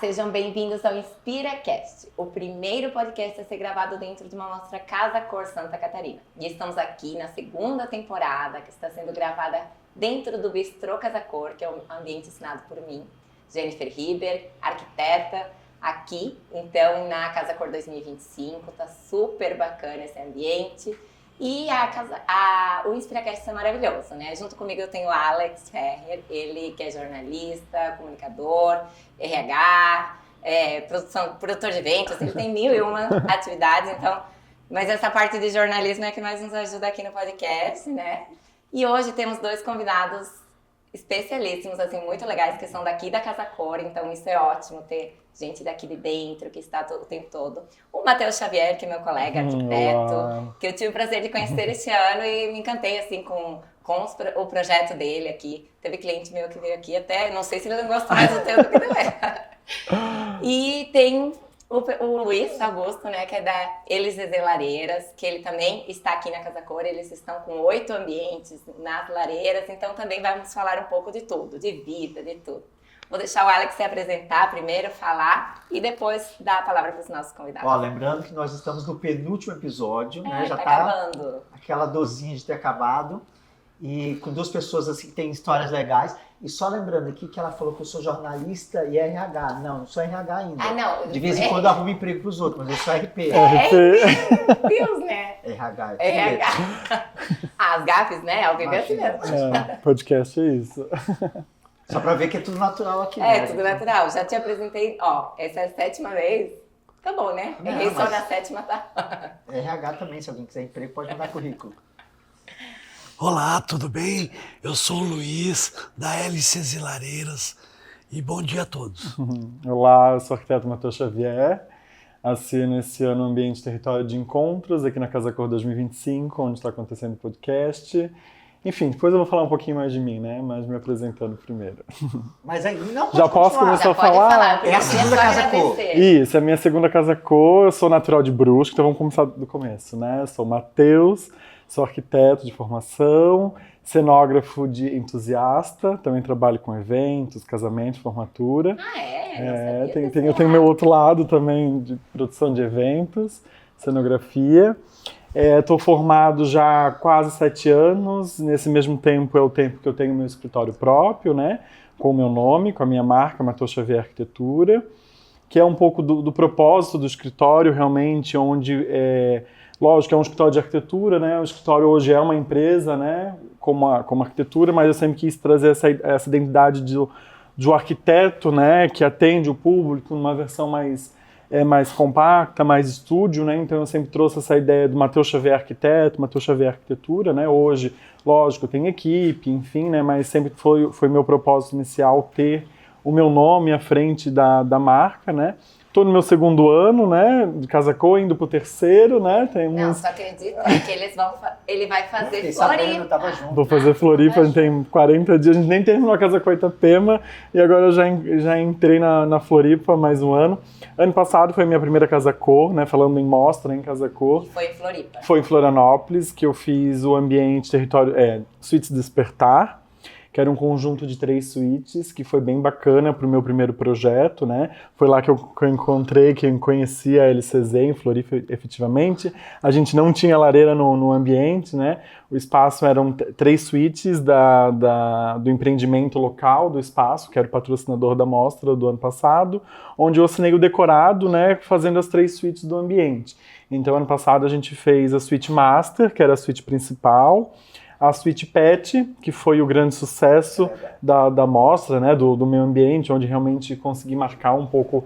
sejam bem-vindos ao InspiraCast, o primeiro podcast a ser gravado dentro de uma mostra Casa Cor Santa Catarina. E estamos aqui na segunda temporada, que está sendo gravada dentro do Bistrô Casa Cor, que é um ambiente ensinado por mim, Jennifer Riber, arquiteta, aqui, então, na Casa Cor 2025. Tá super bacana esse ambiente. E o InspiraCast é maravilhoso, né? Junto comigo eu tenho o Alex Ferrer, ele que é jornalista, comunicador, RH, produtor de eventos, ele tem 1001 atividades, então... Mas essa parte de jornalismo é que mais nos ajuda aqui no podcast, né? E hoje temos dois convidados especialíssimos, assim, muito legais, que são daqui da Casa Cor, então isso é ótimo ter gente daqui de dentro, que está o tempo todo. O Matheus Xavier, que é meu colega arquiteto, que eu tive o prazer de conhecer este ano e me encantei, assim, com o projeto dele aqui. Teve cliente meu que veio aqui até, não sei se ele não gostou mais do tempo que não é. E tem o Luiz Augusto, né, que é da Elis Lareiras, que ele também está aqui na Casa Cor. Eles estão com 8 ambientes nas lareiras, então também vamos falar um pouco de tudo, de vida, de tudo. Vou deixar o Alex se apresentar primeiro, falar e depois dar a palavra para os nossos convidados. Ó, lembrando que nós estamos no penúltimo episódio, né? Já tá acabando. Aquela dozinha de ter acabado. E com duas pessoas assim que têm histórias legais. E só lembrando aqui que ela falou que eu sou jornalista e RH. Não sou RH ainda. Ah, não. De vez em quando eu arrumo emprego para os outros, mas eu sou RP. Meu Deus, né? RH. As gafes, né? Alguém vê assim mesmo. Podcast é isso. Só pra ver que é tudo natural aqui. É, tudo natural. Já te apresentei, ó, essa é a 7ª vez. Tá bom, né? Errei só na 7ª, tá? RH também, se alguém quiser emprego, pode mandar currículo. Olá, tudo bem? Eu sou o Luiz, da Hélices Lareiras, e bom dia a todos. Olá, eu sou o arquiteto Matheus Xavier, assino esse ano o Ambiente Território de Encontros, aqui na Casa Cor 2025, onde está acontecendo o podcast. Enfim, depois eu vou falar um pouquinho mais de mim, né? Mas me apresentando primeiro. Mas aí não já posso começar a falar? É a segunda Casa Cor. Isso, é a minha segunda Casa Cor. Eu sou natural de Brusque, então vamos começar do começo, né? Eu sou o Matheus, sou arquiteto de formação, cenógrafo de entusiasta, também trabalho com eventos, casamentos, formatura. Ah, é? Eu tenho meu outro lado também de produção de eventos, cenografia. Estou formado já há quase 7 anos, nesse mesmo tempo é o tempo que eu tenho meu escritório próprio, né, com o meu nome, com a minha marca, Matheus Xavier Arquitetura, que é um pouco do propósito do escritório, realmente, onde, lógico, é um escritório de arquitetura, né, o escritório hoje é uma empresa, né, como arquitetura, mas eu sempre quis trazer essa identidade de um arquiteto, né, que atende o público numa versão mais compacta, mais estúdio, né? Então eu sempre trouxe essa ideia do Matheus Xavier Arquiteto, Matheus Xavier Arquitetura, né? Hoje, lógico, eu tenho equipe, enfim, né? Mas sempre foi meu propósito inicial ter o meu nome à frente da marca, né? Estou no meu 2º ano, né, de Casa Cor, indo pro 3º, né? Não, só acredita que ele vai fazer Floripa. Vou fazer Floripa, a gente tem 40 dias, a gente nem terminou a Casa Cor Itapema e agora eu já entrei na Floripa mais um ano. Ano passado foi a minha primeira Casa Cor, né, falando em mostra em Casa Cor. Foi em Floripa. Foi em Florianópolis, que eu fiz o ambiente território, Suítes Despertar, que era um conjunto de 3 suítes, que foi bem bacana para o meu primeiro projeto, né? Foi lá que eu encontrei, que eu conheci a LCZ em Floripa, efetivamente. A gente não tinha lareira no ambiente, né? O espaço eram 3 suítes do empreendimento local do espaço, que era o patrocinador da mostra do ano passado, onde eu assinei o decorado, né, fazendo as 3 suítes do ambiente. Então, ano passado a gente fez a suíte Master, que era a suíte principal, a suíte Pet, que foi o grande sucesso da mostra, né, do meio ambiente, onde realmente consegui marcar um pouco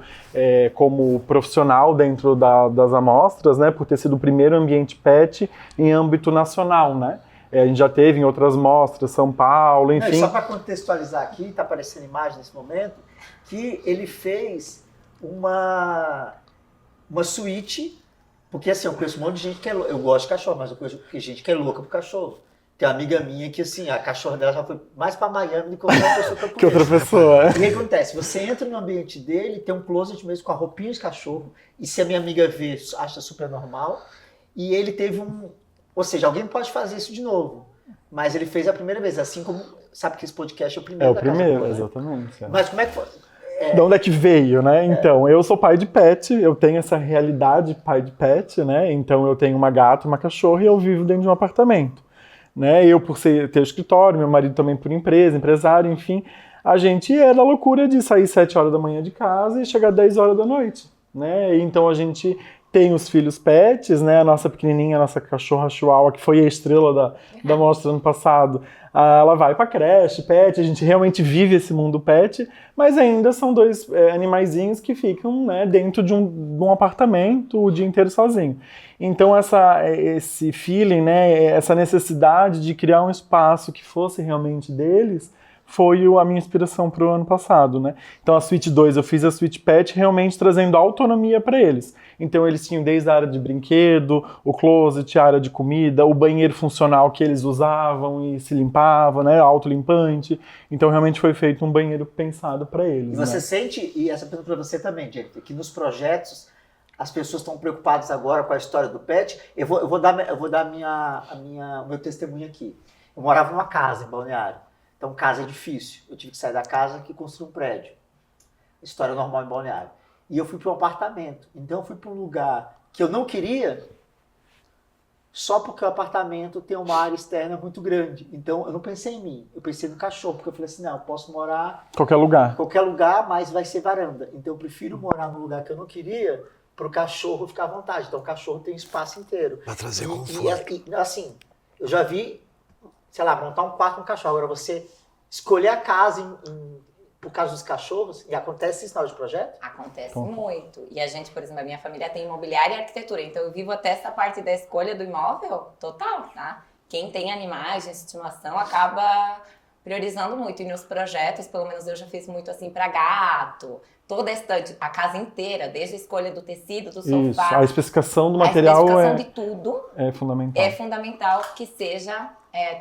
como profissional dentro das amostras, né, por ter sido o primeiro ambiente Pet em âmbito nacional, né. A gente já teve em outras mostras, São Paulo, enfim. Não, só para contextualizar aqui, está aparecendo imagem nesse momento, que ele fez uma suíte, porque assim, eu conheço um monte de gente que é louca, eu gosto de cachorro, mas eu conheço gente que é louca por cachorro. Tem uma amiga minha que, assim, a cachorra dela já foi mais para Miami do que outra pessoa que eu conheço. Que outra pessoa, E o que acontece? Você entra no ambiente dele, tem um closet mesmo com a roupinha de cachorro, e se a minha amiga vê, acha super normal, e ele teve ou seja, alguém pode fazer isso de novo, mas ele fez a primeira vez, assim como, sabe que esse podcast é o primeiro da Casa Cor, né? Exatamente. Mas como é que foi? De onde é que veio, né? Então, eu sou pai de pet, eu tenho essa realidade de pai de pet, né? Então, eu tenho uma gata, uma cachorra e eu vivo dentro de um apartamento, né? Eu, por ter o escritório, meu marido também por empresa, empresário, enfim, a gente é da loucura de sair 7 horas da manhã de casa e chegar 10 horas da noite, né? Então, a gente tem os filhos pets, né? A nossa pequenininha, a nossa cachorra chihuahua, que foi a estrela da mostra ano passado, ela vai pra creche, pet, a gente realmente vive esse mundo pet, mas ainda são dois animaizinhos que ficam, né, dentro de um apartamento o dia inteiro sozinho. Então esse feeling, né, essa necessidade de criar um espaço que fosse realmente deles, foi a minha inspiração para o ano passado, né? Então a Suite 2, eu fiz a Suite Pet realmente trazendo autonomia para eles. Então eles tinham desde a área de brinquedo, o closet, a área de comida, o banheiro funcional que eles usavam e se limpavam, né? Autolimpante. Então realmente foi feito um banheiro pensado para eles. E você né? sente, e essa pergunta para você também, Jennifer, que nos projetos as pessoas estão preocupadas agora com a história do pet. Eu vou dar o meu testemunho aqui. Eu morava numa casa em Balneário. Então, casa é difícil. Eu tive que sair da casa e construir um prédio. História normal em Balneário. E eu fui para um apartamento. Então, eu fui para um lugar que eu não queria, só porque o apartamento tem uma área externa muito grande. Então, eu não pensei em mim. Eu pensei no cachorro, porque eu falei assim, não, eu posso morar em qualquer lugar, mas vai ser varanda. Então, eu prefiro morar num lugar que eu não queria, para o cachorro ficar à vontade. Então, o cachorro tem espaço inteiro. Para trazer conforto. E, assim, eu já vi, sei lá, montar um quarto com um cachorro. Agora, você escolher a casa por causa dos cachorros, e acontece isso na hora de projeto? Acontece muito. E a gente, por exemplo, a minha família tem imobiliária e arquitetura, então eu vivo até essa parte da escolha do imóvel total, tá? Quem tem animais de estimação acaba priorizando muito. E nos projetos, pelo menos eu já fiz muito assim para gato, toda a estante, a casa inteira, desde a escolha do tecido, do sofá. Isso, a especificação do material de tudo é fundamental. É fundamental que seja,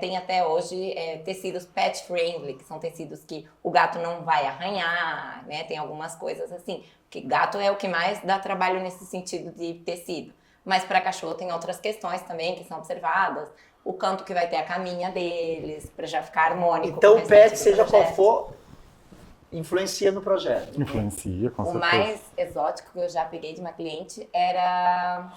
tem até hoje tecidos pet friendly, que são tecidos que o gato não vai arranhar, né? Tem algumas coisas assim, que gato é o que mais dá trabalho nesse sentido de tecido. Mas para cachorro tem outras questões também que são observadas. O canto que vai ter a caminha deles, para já ficar harmônico. Então o pet, seja qual for, influencia no projeto. Influencia, com certeza. O mais exótico que eu já peguei de uma cliente era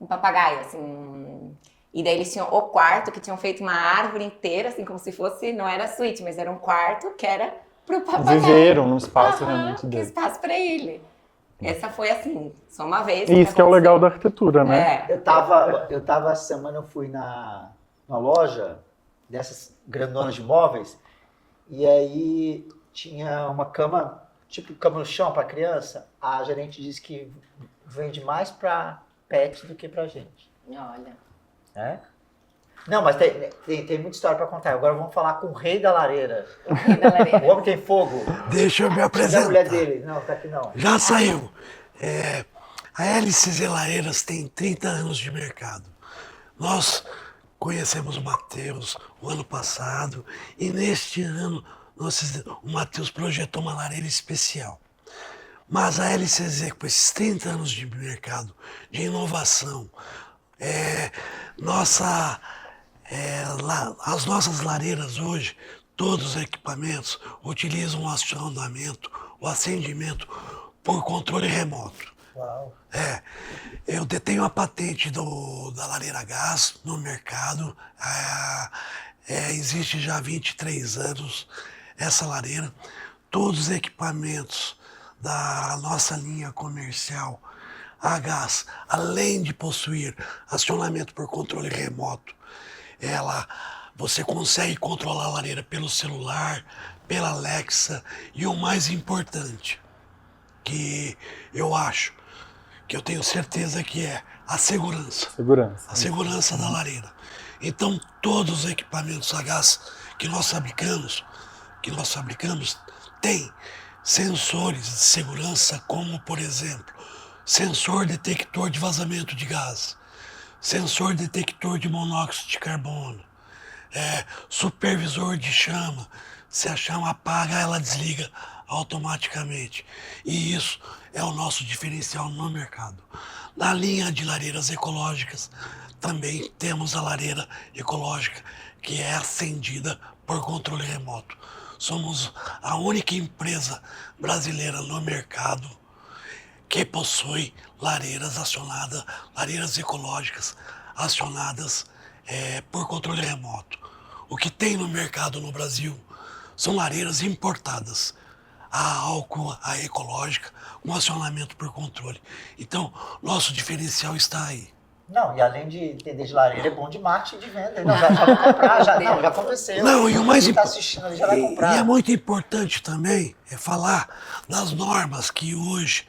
um papagaio, assim. E daí eles tinham o quarto, que tinham feito uma árvore inteira, assim, como se fosse, não era suíte, mas era um quarto que era pro papagaio. Viveram num espaço realmente que dele. espaço pra ele. Essa foi assim, só uma vez. Isso que é o legal da arquitetura, né? Eu tava essa semana, eu fui na loja dessas grandonas de móveis, e aí tinha uma cama, tipo cama no chão para criança. A gerente disse que vende mais para pet do que pra gente. Olha. É? Não, mas tem muita história para contar. Agora vamos falar com o rei da lareira. O rei da lareira. O homem tem fogo. Deixa eu me Cadê a apresentar. mulher dele? Não, tá aqui não. Já saiu. A LCZ Lareiras tem 30 anos de mercado. Nós conhecemos o Matheus o ano passado e neste ano o Matheus projetou uma lareira especial. Mas a LCZ, com esses 30 anos de mercado, de inovação, as nossas lareiras hoje, todos os equipamentos utilizam o acionamento, o acendimento por controle remoto. Uau. Eu detenho a patente da lareira a gás no mercado. Existe já há 23 anos essa lareira. Todos os equipamentos da nossa linha comercial a gás, além de possuir acionamento por controle remoto, você consegue controlar a lareira pelo celular, pela Alexa, e o mais importante, que eu acho, que eu tenho certeza que é a segurança. A segurança da lareira. Então, todos os equipamentos a gás que nós fabricamos têm sensores de segurança, como, por exemplo, sensor detector de vazamento de gás, sensor detector de monóxido de carbono, supervisor de chama. Se a chama apaga, ela desliga automaticamente. E isso é o nosso diferencial no mercado. Na linha de lareiras ecológicas, também temos a lareira ecológica, que é acendida por controle remoto. Somos a única empresa brasileira no mercado que possui lareiras acionadas, lareiras ecológicas acionadas por controle remoto. O que tem no mercado no Brasil são lareiras importadas, a álcool, a ecológica, com acionamento por controle. Então, nosso diferencial está aí. Não, e além de entender de lareira, é bom de marketing de venda. Não, já vai comprar, já aconteceu. Não, e o mais Quem está assistindo ali já vai comprar. E é muito importante também falar das normas que hoje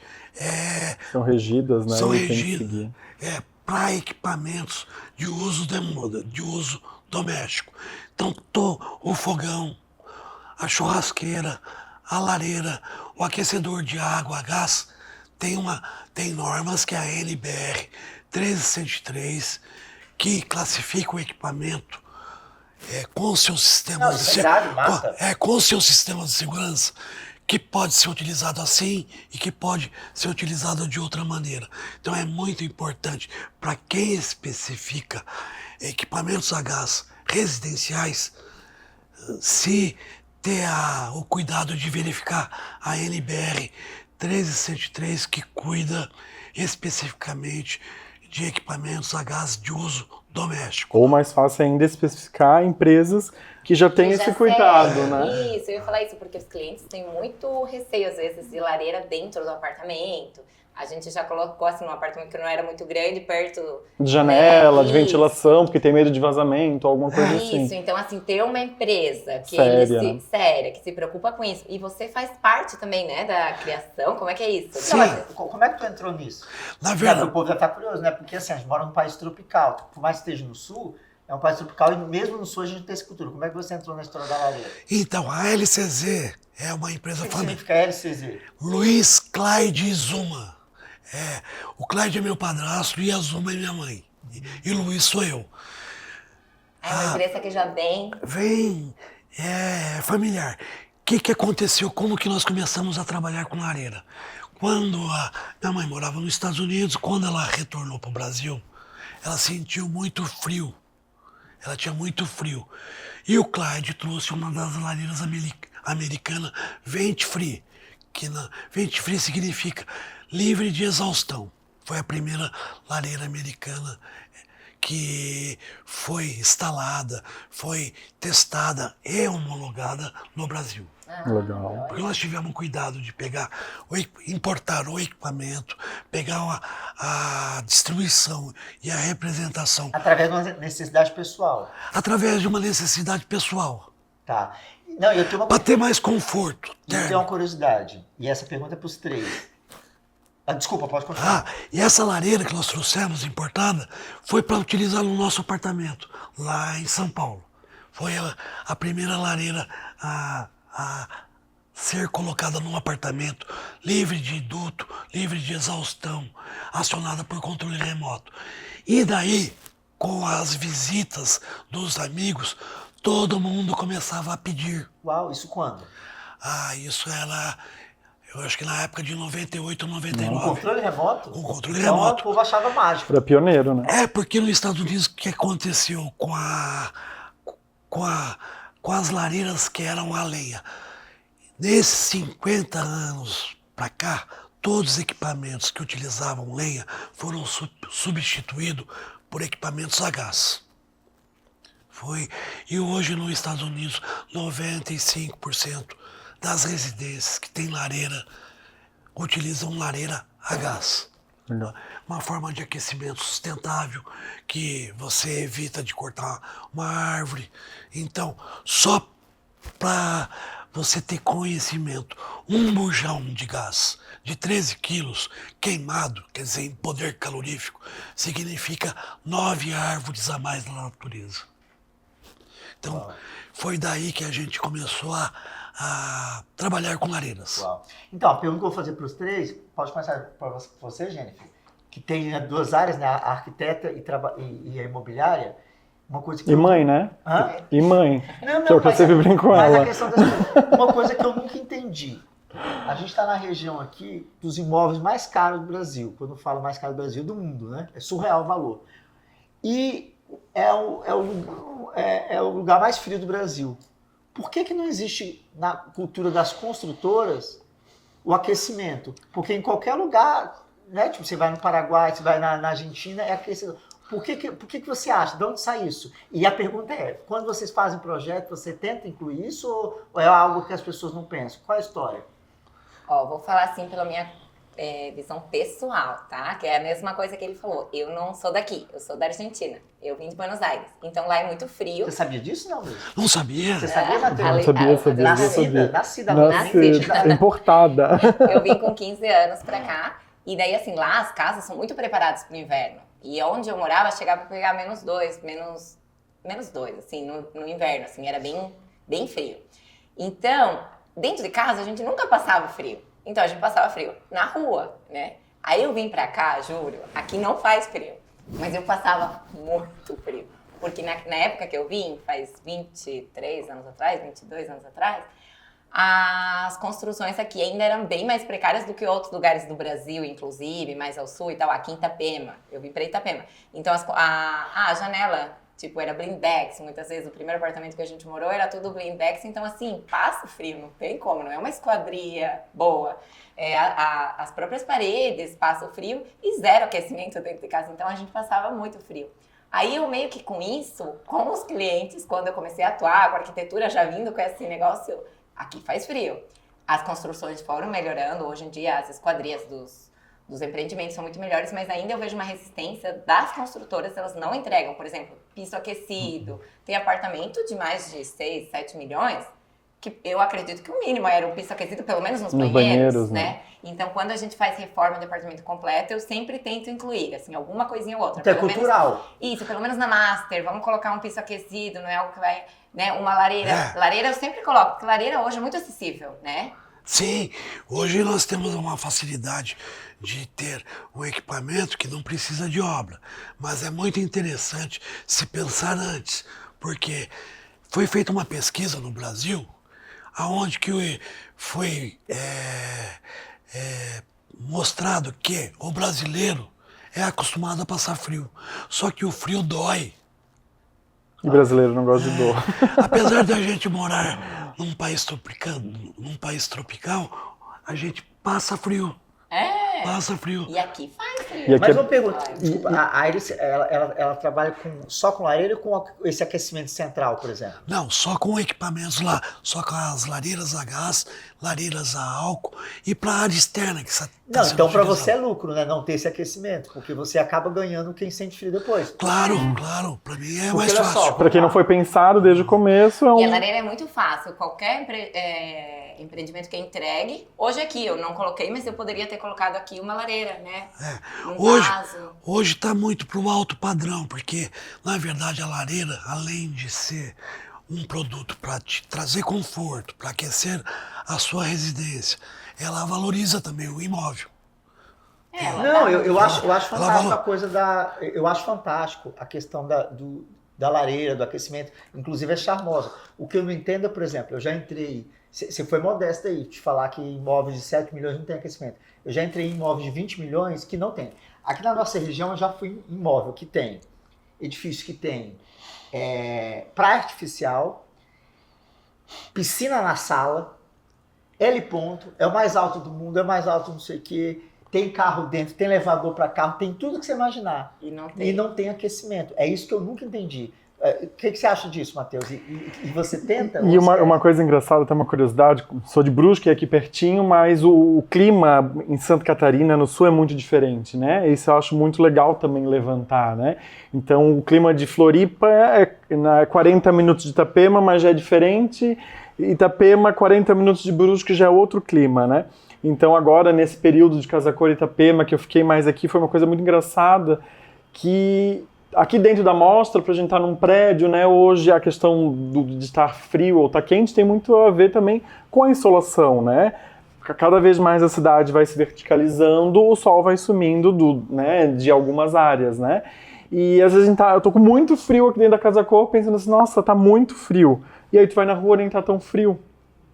São regidas, né? são E tem que regidas seguir. para equipamentos de uso doméstico. Então, o fogão, a churrasqueira, a lareira, o aquecedor de água a gás, tem normas que é a NBR 1303, que classifica o equipamento com seu sistema Não, isso é grave, mata. com seu sistema de segurança, que pode ser utilizado assim e que pode ser utilizado de outra maneira. Então é muito importante para quem especifica equipamentos a gás residenciais, se ter o cuidado de verificar a NBR 1373, que cuida especificamente de equipamentos a gás de uso doméstico. Ou mais fácil ainda especificar empresas que já têm esse cuidado, né? Isso, eu ia falar isso, porque os clientes têm muito receio, às vezes, de lareira dentro do apartamento. A gente já colocou, assim, num apartamento que não era muito grande, perto... De janela, de isso. ventilação, porque tem medo de vazamento, alguma coisa assim. Isso, então, assim, ter uma empresa que Séria. que se preocupa com isso. E você faz parte também, né, da criação, como é que é isso? Sim. Não, mas como é que tu entrou nisso? Na verdade, O povo já tá curioso, né? Porque assim, a gente mora num país tropical. Por mais que esteja no sul, é um país tropical e mesmo no sul a gente tem essa cultura. Como é que você entrou na história da lareira? então, a LCZ é uma empresa O que familiar. significa LCZ? Luiz Clyde Zuma. O Clyde é meu padrasto e a Zuma é minha mãe. E Luiz sou eu. É uma empresa que já vem... Familiar. O que aconteceu? Como que nós começamos a trabalhar com lareira? Quando minha mãe morava nos Estados Unidos, quando ela retornou para o Brasil, ela sentiu muito frio. Ela tinha muito frio. E o Clyde trouxe uma das lareiras americanas, Vent Free. Vent Free significa livre de exaustão. Foi a primeira lareira americana que foi instalada, foi testada e homologada no Brasil. Legal. Porque nós tivemos cuidado de importar o equipamento, pegar a distribuição e a representação Através de uma necessidade pessoal. através de uma necessidade pessoal, Tá. Não, eu tenho uma, para ter mais conforto. eu tenho uma curiosidade. E essa pergunta é para os três. Desculpa, pode continuar. E essa lareira que nós trouxemos importada foi para utilizar no nosso apartamento, lá em São Paulo. Foi a primeira lareira a ser colocada num apartamento livre de duto, livre de exaustão, acionada por controle remoto. E daí, com as visitas dos amigos, todo mundo começava a pedir. Uau, isso quando? Isso era, eu acho que na época de 98, Com 99. controle remoto? Com controle Então remoto. o povo achava mágico. Era pioneiro, né? Porque nos Estados Unidos o que aconteceu com as lareiras que eram a lenha? Nesses 50 anos para cá, todos os equipamentos que utilizavam lenha foram substituídos por equipamentos a gás. E hoje nos Estados Unidos, 95% das residências que têm lareira utilizam lareira a gás. Legal. Uma forma de aquecimento sustentável, que você evita de cortar uma árvore. Então, só para você ter conhecimento, um bujão de gás de 13 quilos queimado, quer dizer, em poder calorífico, significa 9 árvores a mais na natureza. Então, foi daí que a gente começou a trabalhar com lareiras. Uau. Então, a pergunta que eu vou fazer para os três, pode começar para você, Jennifer, que tem duas áreas, né? A arquiteta e a imobiliária. Uma coisa que E mãe, né? Hã? E mãe. Não, Que é o que eu sempre brinco com ela. A questão uma coisa que eu nunca entendi. A gente está na região aqui dos imóveis mais caros do Brasil. Quando eu falo mais caro do Brasil, do mundo, né? É surreal o valor. E é o lugar mais frio do Brasil. Por que não existe na cultura das construtoras o aquecimento? Porque em qualquer lugar, né? Tipo, você vai no Paraguai, você vai na Argentina, é aquecedor. Por que você acha? De onde sai isso? E a pergunta é, quando vocês fazem projeto, você tenta incluir isso ou é algo que as pessoas não pensam? Qual é a história? Ó, vou falar assim pela minha visão pessoal, tá? Que é a mesma coisa que ele falou. Eu não sou daqui, eu sou da Argentina. Eu vim de Buenos Aires. Então lá é muito frio. Você sabia disso, não, Luiz? Não sabia? Você sabia, Matheus? Não sabia. Nascida. Importada. Eu vim com 15 anos pra cá. E daí, assim, lá as casas são muito preparadas pro inverno. E onde eu morava, chegava a pegar -2, -2, assim, no inverno, assim, era bem frio. Então, dentro de casa, a gente nunca passava frio. Então, a gente passava frio na rua, né? Aí eu vim pra cá, juro, aqui não faz frio. Mas eu passava muito frio. Porque na época que eu vim, faz 23 anos atrás, 22 anos atrás, as construções aqui ainda eram bem mais precárias do que outros lugares do Brasil, inclusive, mais ao sul e tal. Aqui em Itapema, eu vim pra Itapema. Então, a janela, tipo, era blindex. Muitas vezes, o primeiro apartamento que a gente morou era tudo blindex. Então, assim, passa frio, não tem como. Não é uma esquadria boa. As próprias paredes passam frio e zero aquecimento dentro de casa. Então, a gente passava muito frio. Aí, eu meio que com isso, com os clientes, quando eu comecei a atuar com a arquitetura, já vindo com esse negócio... Aqui faz frio. As construções foram melhorando. Hoje em dia, as esquadrias dos empreendimentos são muito melhores, mas ainda eu vejo uma resistência das construtoras. Elas não entregam, por exemplo, piso aquecido. Tem apartamento de mais de 6, 7 milhões, que eu acredito que o mínimo era um piso aquecido, pelo menos nos banheiros, né? Então, quando a gente faz reforma de apartamento completo, eu sempre tento incluir, assim, alguma coisinha ou outra. Então é cultural. Isso, pelo menos na master, vamos colocar um piso aquecido, não é algo que vai... Né, uma lareira. Lareira eu sempre coloco, porque lareira hoje é muito acessível, né? Sim, hoje nós temos uma facilidade de ter um equipamento que não precisa de obra. Mas é muito interessante se pensar antes, porque foi feita uma pesquisa no Brasil, aonde que foi mostrado que o brasileiro é acostumado a passar frio. Só que o frio dói. E brasileiro não gosta de dor. Apesar da gente morar num país tropical, a gente passa frio. Passa frio. E aqui faz frio. Mas uma pergunta, desculpa, a Iris, ela trabalha só com lareira ou com esse aquecimento central, por exemplo? Não, só com equipamentos lá, só com as lareiras a gás, lareiras a álcool e para a área externa que está Não, então para você é lucro, né, não ter esse aquecimento, porque você acaba ganhando quem sente frio depois. Claro, para mim é mais fácil. Para quem não foi pensado desde o começo, E a lareira é muito fácil, qualquer empreendimento que é entregue. Hoje aqui eu não coloquei, mas eu poderia ter colocado aqui uma lareira, né? Hoje está muito para o alto padrão, porque na verdade a lareira, além de ser um produto para te trazer conforto, para aquecer a sua residência, ela valoriza também o imóvel. Não, eu acho fantástico a coisa eu acho fantástico a questão da lareira, do aquecimento, inclusive é charmosa. O que eu não entendo é, por exemplo, eu já entrei, você foi modesto aí, te falar que imóveis de 7 milhões não tem aquecimento. Eu já entrei em imóveis de 20 milhões que não tem. Aqui na nossa região eu já fui em imóvel que tem, edifício que tem praia artificial, piscina na sala, heliponto, é o mais alto do mundo, é o mais alto não sei o quê, tem carro dentro, tem elevador para carro, tem tudo que você imaginar. E não tem aquecimento. É isso que eu nunca entendi. O que você acha disso, Matheus? E você tenta? E uma coisa engraçada, tem uma curiosidade, sou de Brusque, aqui pertinho, mas o clima em Santa Catarina, no sul, é muito diferente, né? Isso eu acho muito legal também levantar, né? Então, o clima de Floripa é 40 minutos de Itapema, mas já é diferente. Itapema, 40 minutos de Brusque, já é outro clima, né? Então, agora, nesse período de Casa Cor e Itapema, que eu fiquei mais aqui, foi uma coisa muito engraçada, que... Aqui dentro da mostra, para a gente estar num prédio, né, hoje a questão de estar frio ou estar quente tem muito a ver também com a insolação, né? Cada vez mais a cidade vai se verticalizando, o sol vai sumindo de algumas áreas, né? E às vezes eu tô com muito frio aqui dentro da Casa Cor, pensando assim, nossa, tá muito frio. E aí tu vai na rua e nem tá tão frio,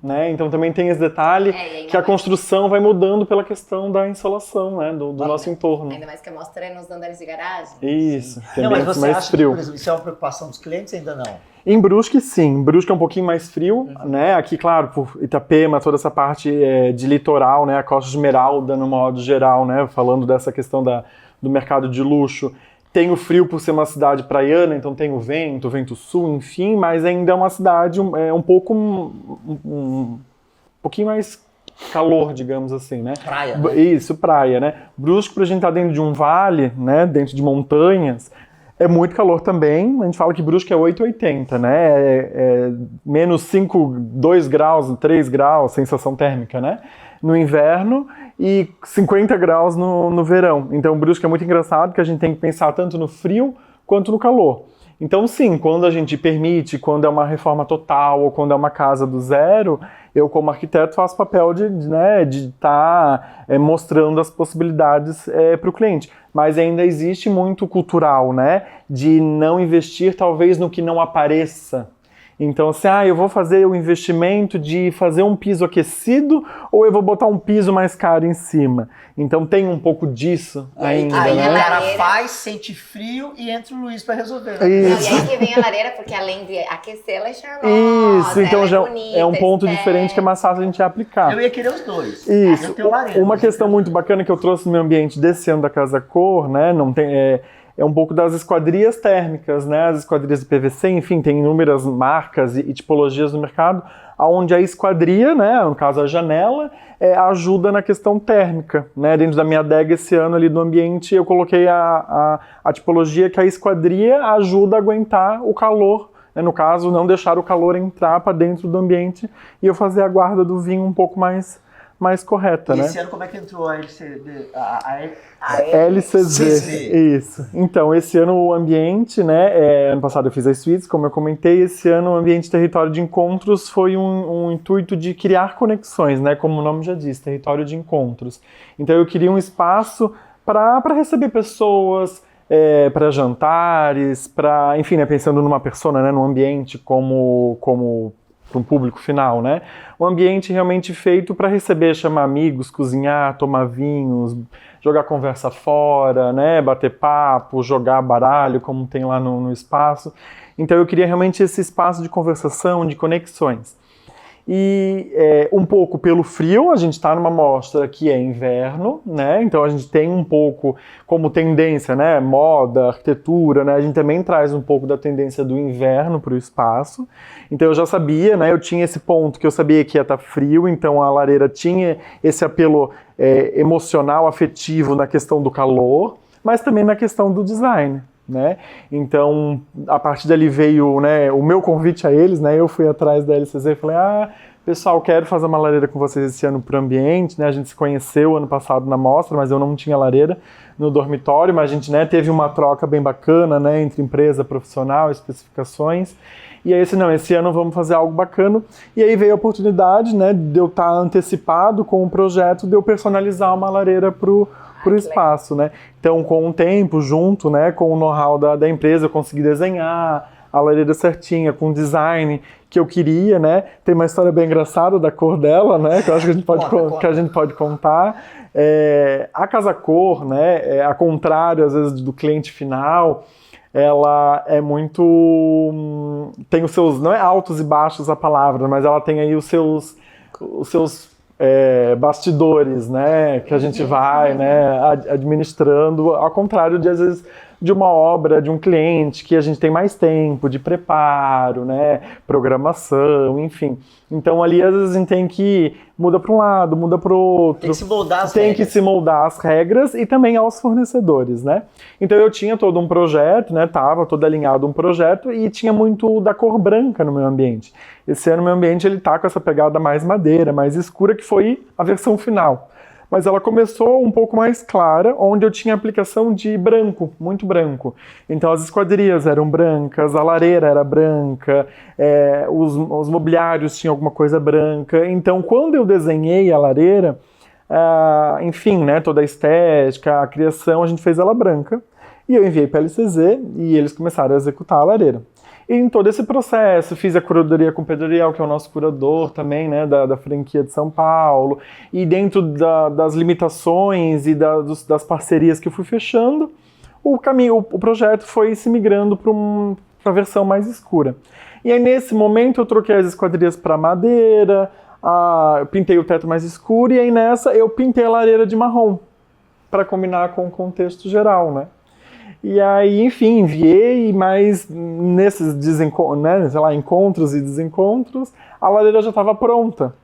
né? Então também tem esse detalhe e ainda que a mais- construção vai mudando pela questão da insolação, né? Do nosso entorno. Ainda mais que a mostra é nos andares de garagem. Isso, tem Não, mas ambientes você mais acha que, frio. por exemplo, isso é uma preocupação dos clientes? Ainda não. Em Brusque, sim. Em Brusque é um pouquinho mais frio, né? Aqui, claro, por Itapema, toda essa parte de litoral, né? A Costa de Esmeralda, no modo geral, né? Falando dessa questão do mercado de luxo. Tem o frio por ser uma cidade praiana, então tem o vento sul, enfim, mas ainda é uma cidade um pouquinho mais calor, digamos assim, né? Praia, né? Isso, praia, né? Brusque, pra gente estar dentro de um vale, né? Dentro de montanhas, é muito calor também. A gente fala que Brusque é 8,80, né? Menos 5, 2 graus, 3 graus, sensação térmica, né? No inverno e 50 graus no verão. Então, Brusque é muito engraçado que a gente tem que pensar tanto no frio quanto no calor. Então, sim, quando a gente permite, quando é uma reforma total ou quando é uma casa do zero, eu, como arquiteto, faço papel de estar mostrando as possibilidades para o cliente. Mas ainda existe muito cultural, né? De não investir, talvez, no que não apareça. Então, assim, eu vou fazer o investimento de fazer um piso aquecido ou eu vou botar um piso mais caro em cima. Então, tem um pouco disso ainda, Aí né? o cara lareira. faz, sente frio e entra o Luiz pra resolver. Né? Não, e Isso. aí que vem a lareira, porque além de aquecer, ela é charmosa. Isso, então ela já bonita, é um ponto estética. diferente que é mais fácil a gente aplicar. Eu ia querer os dois. Isso. Eu tenho lareira. Uma questão muito bacana que eu trouxe no meu ambiente desse ano da Casa Cor, né? Não tem, é um pouco das esquadrias térmicas, né? As esquadrias de PVC, enfim, tem inúmeras marcas e tipologias no mercado, onde a esquadria, né? No caso a janela, ajuda na questão térmica, né? Dentro da minha adega esse ano ali do ambiente, eu coloquei a tipologia que a esquadria ajuda a aguentar o calor, né? No caso, não deixar o calor entrar para dentro do ambiente e eu fazer a guarda do vinho um pouco mais correta, E né? esse ano como é que entrou a LCD? LCZ, isso. Então, esse ano o ambiente, né, ano passado eu fiz as suítes, como eu comentei, esse ano o ambiente território de encontros foi um intuito de criar conexões, né, como o nome já diz, território de encontros. Então eu queria um espaço para receber pessoas, para jantares, para, enfim, né, pensando numa persona, né, num ambiente como para um público final, né? Um ambiente realmente feito para receber, chamar amigos, cozinhar, tomar vinhos, jogar conversa fora, né? Bater papo, jogar baralho, como tem lá no espaço. Então eu queria realmente esse espaço de conversação, de conexões. E um pouco pelo frio, a gente está numa mostra que é inverno, né? Então a gente tem um pouco como tendência, né? Moda, arquitetura, né? A gente também traz um pouco da tendência do inverno para o espaço. Então eu já sabia, né? Eu tinha esse ponto que eu sabia que ia estar frio, então a lareira tinha esse apelo emocional, afetivo na questão do calor, mas também na questão do design. Né? Então, a partir dali veio, né, o meu convite a eles, né? Eu fui atrás da LCZ e falei, pessoal, quero fazer uma lareira com vocês esse ano para o ambiente, né? A gente se conheceu ano passado na mostra, mas eu não tinha lareira no dormitório, mas a gente, né, teve uma troca bem bacana, né, entre empresa, profissional, especificações. E aí, esse ano vamos fazer algo bacana. E aí veio a oportunidade, né, de eu estar antecipado com o projeto, de eu personalizar uma lareira pro espaço, né? Então, com o tempo, junto, né, com o know-how da empresa, eu consegui desenhar a lareira certinha, com o design que eu queria, né? Tem uma história bem engraçada da cor dela, né? Que eu acho que a gente pode, que a gente pode contar. A Casa Cor, né, ao contrário, às vezes, do cliente final, ela é muito... tem os seus... não é altos e baixos a palavra, mas ela tem aí os seus bastidores, né, que a gente vai, né, administrando, ao contrário de, às vezes, de uma obra, de um cliente, que a gente tem mais tempo de preparo, né, programação, enfim. Então, ali, às vezes, a gente tem que muda para um lado, muda para o outro. Tem que se moldar as Tem regras. que se moldar as regras e também aos fornecedores, né? Então, eu tinha todo um projeto, né, tava todo alinhado um projeto e tinha muito da cor branca no meu ambiente. Esse ano, meu ambiente, ele tá com essa pegada mais madeira, mais escura, que foi a versão final. Mas ela começou um pouco mais clara, onde eu tinha aplicação de branco, muito branco. Então as esquadrias eram brancas, a lareira era branca, os mobiliários tinham alguma coisa branca. Então quando eu desenhei a lareira, enfim, né, toda a estética, a criação, a gente fez ela branca. E eu enviei para a LCZ e eles começaram a executar a lareira. E em todo esse processo, fiz a curadoria com o Pedro Ariel, que é o nosso curador também, né, da franquia de São Paulo. E dentro das limitações e das parcerias que eu fui fechando, o projeto foi se migrando para a versão mais escura. E aí, nesse momento, eu troquei as esquadrias para madeira, eu pintei o teto mais escuro, e aí nessa eu pintei a lareira de marrom, para combinar com o contexto geral, né? E aí, enfim, enviei, mas nesses encontros e desencontros, a lareira já estava pronta.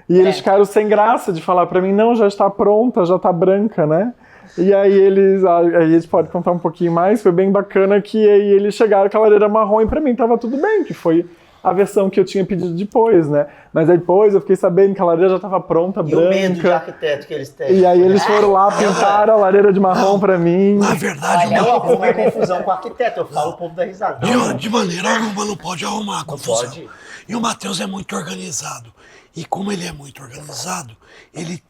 E eles ficaram sem graça de falar para mim, não, já está pronta, já está branca, né? E aí a gente pode contar um pouquinho mais, foi bem bacana que aí eles chegaram com a lareira marrom e para mim estava tudo bem, que foi a versão que eu tinha pedido depois, né? Mas aí depois eu fiquei sabendo que a lareira já estava pronta, branca. E o medo de arquiteto que eles têm. E aí eles foram lá, pintaram a lareira de marrom para mim. Na verdade, Eu arrumo a confusão com o arquiteto, eu falo o povo da risada. de maneira alguma não pode arrumar a confusão. pode. E o Matheus é muito organizado. E como ele é muito organizado, ele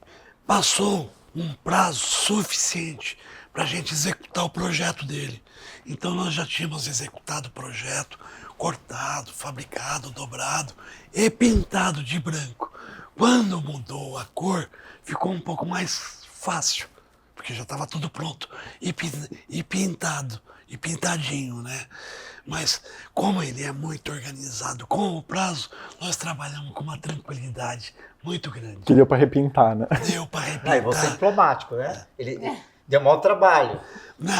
passou um prazo suficiente para a gente executar o projeto dele. Então nós já tínhamos executado o projeto, cortado, fabricado, dobrado e pintado de branco. Quando mudou a cor, ficou um pouco mais fácil, porque já estava tudo pronto e pintado, e pintadinho, né? Mas como ele é muito organizado com o prazo, nós trabalhamos com uma tranquilidade muito grande. Que deu para repintar, né? Deu para repintar. E você é diplomático, né? Ele deu maior trabalho. Não,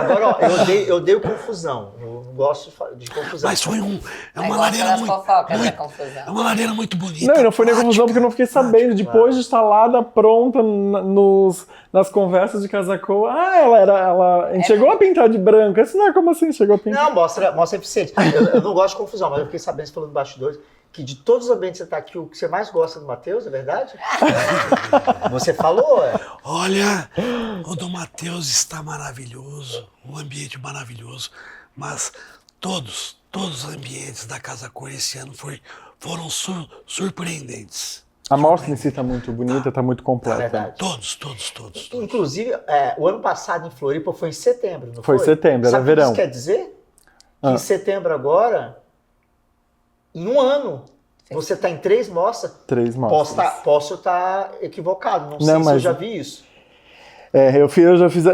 Agora, ó, eu odeio confusão. Eu não gosto de confusão. mas foi é uma Gosta lareira das muito, fofocas da confusão. é uma lareira muito bonita. Não, e não foi nem confusão porque eu não fiquei sabendo. prática, Depois de instalada, pronta, nas conversas de casacô. A gente chegou a pintar de branco. Eu disse, não, como assim chegou a pintar? Não, mostra eficiente. Eu não gosto de confusão, mas eu fiquei sabendo, você falando de bastidores, que de todos os ambientes que você está aqui, o que você mais gosta do Matheus, é verdade? Você falou, Olha, o do Matheus está maravilhoso, um ambiente maravilhoso, mas todos os ambientes da Casa Cor esse ano foram surpreendentes. A mostra em si tá muito bonita, tá muito É completa. verdade. Todos. Inclusive, o ano passado em Floripa foi em setembro, não Foi foi? setembro, era Sabe o que verão. isso quer dizer? Que em setembro agora, em um ano, você está em 3 mostras. 3 mostras. Posso estar equivocado, não sei Não, se eu mas- já vi isso. Eu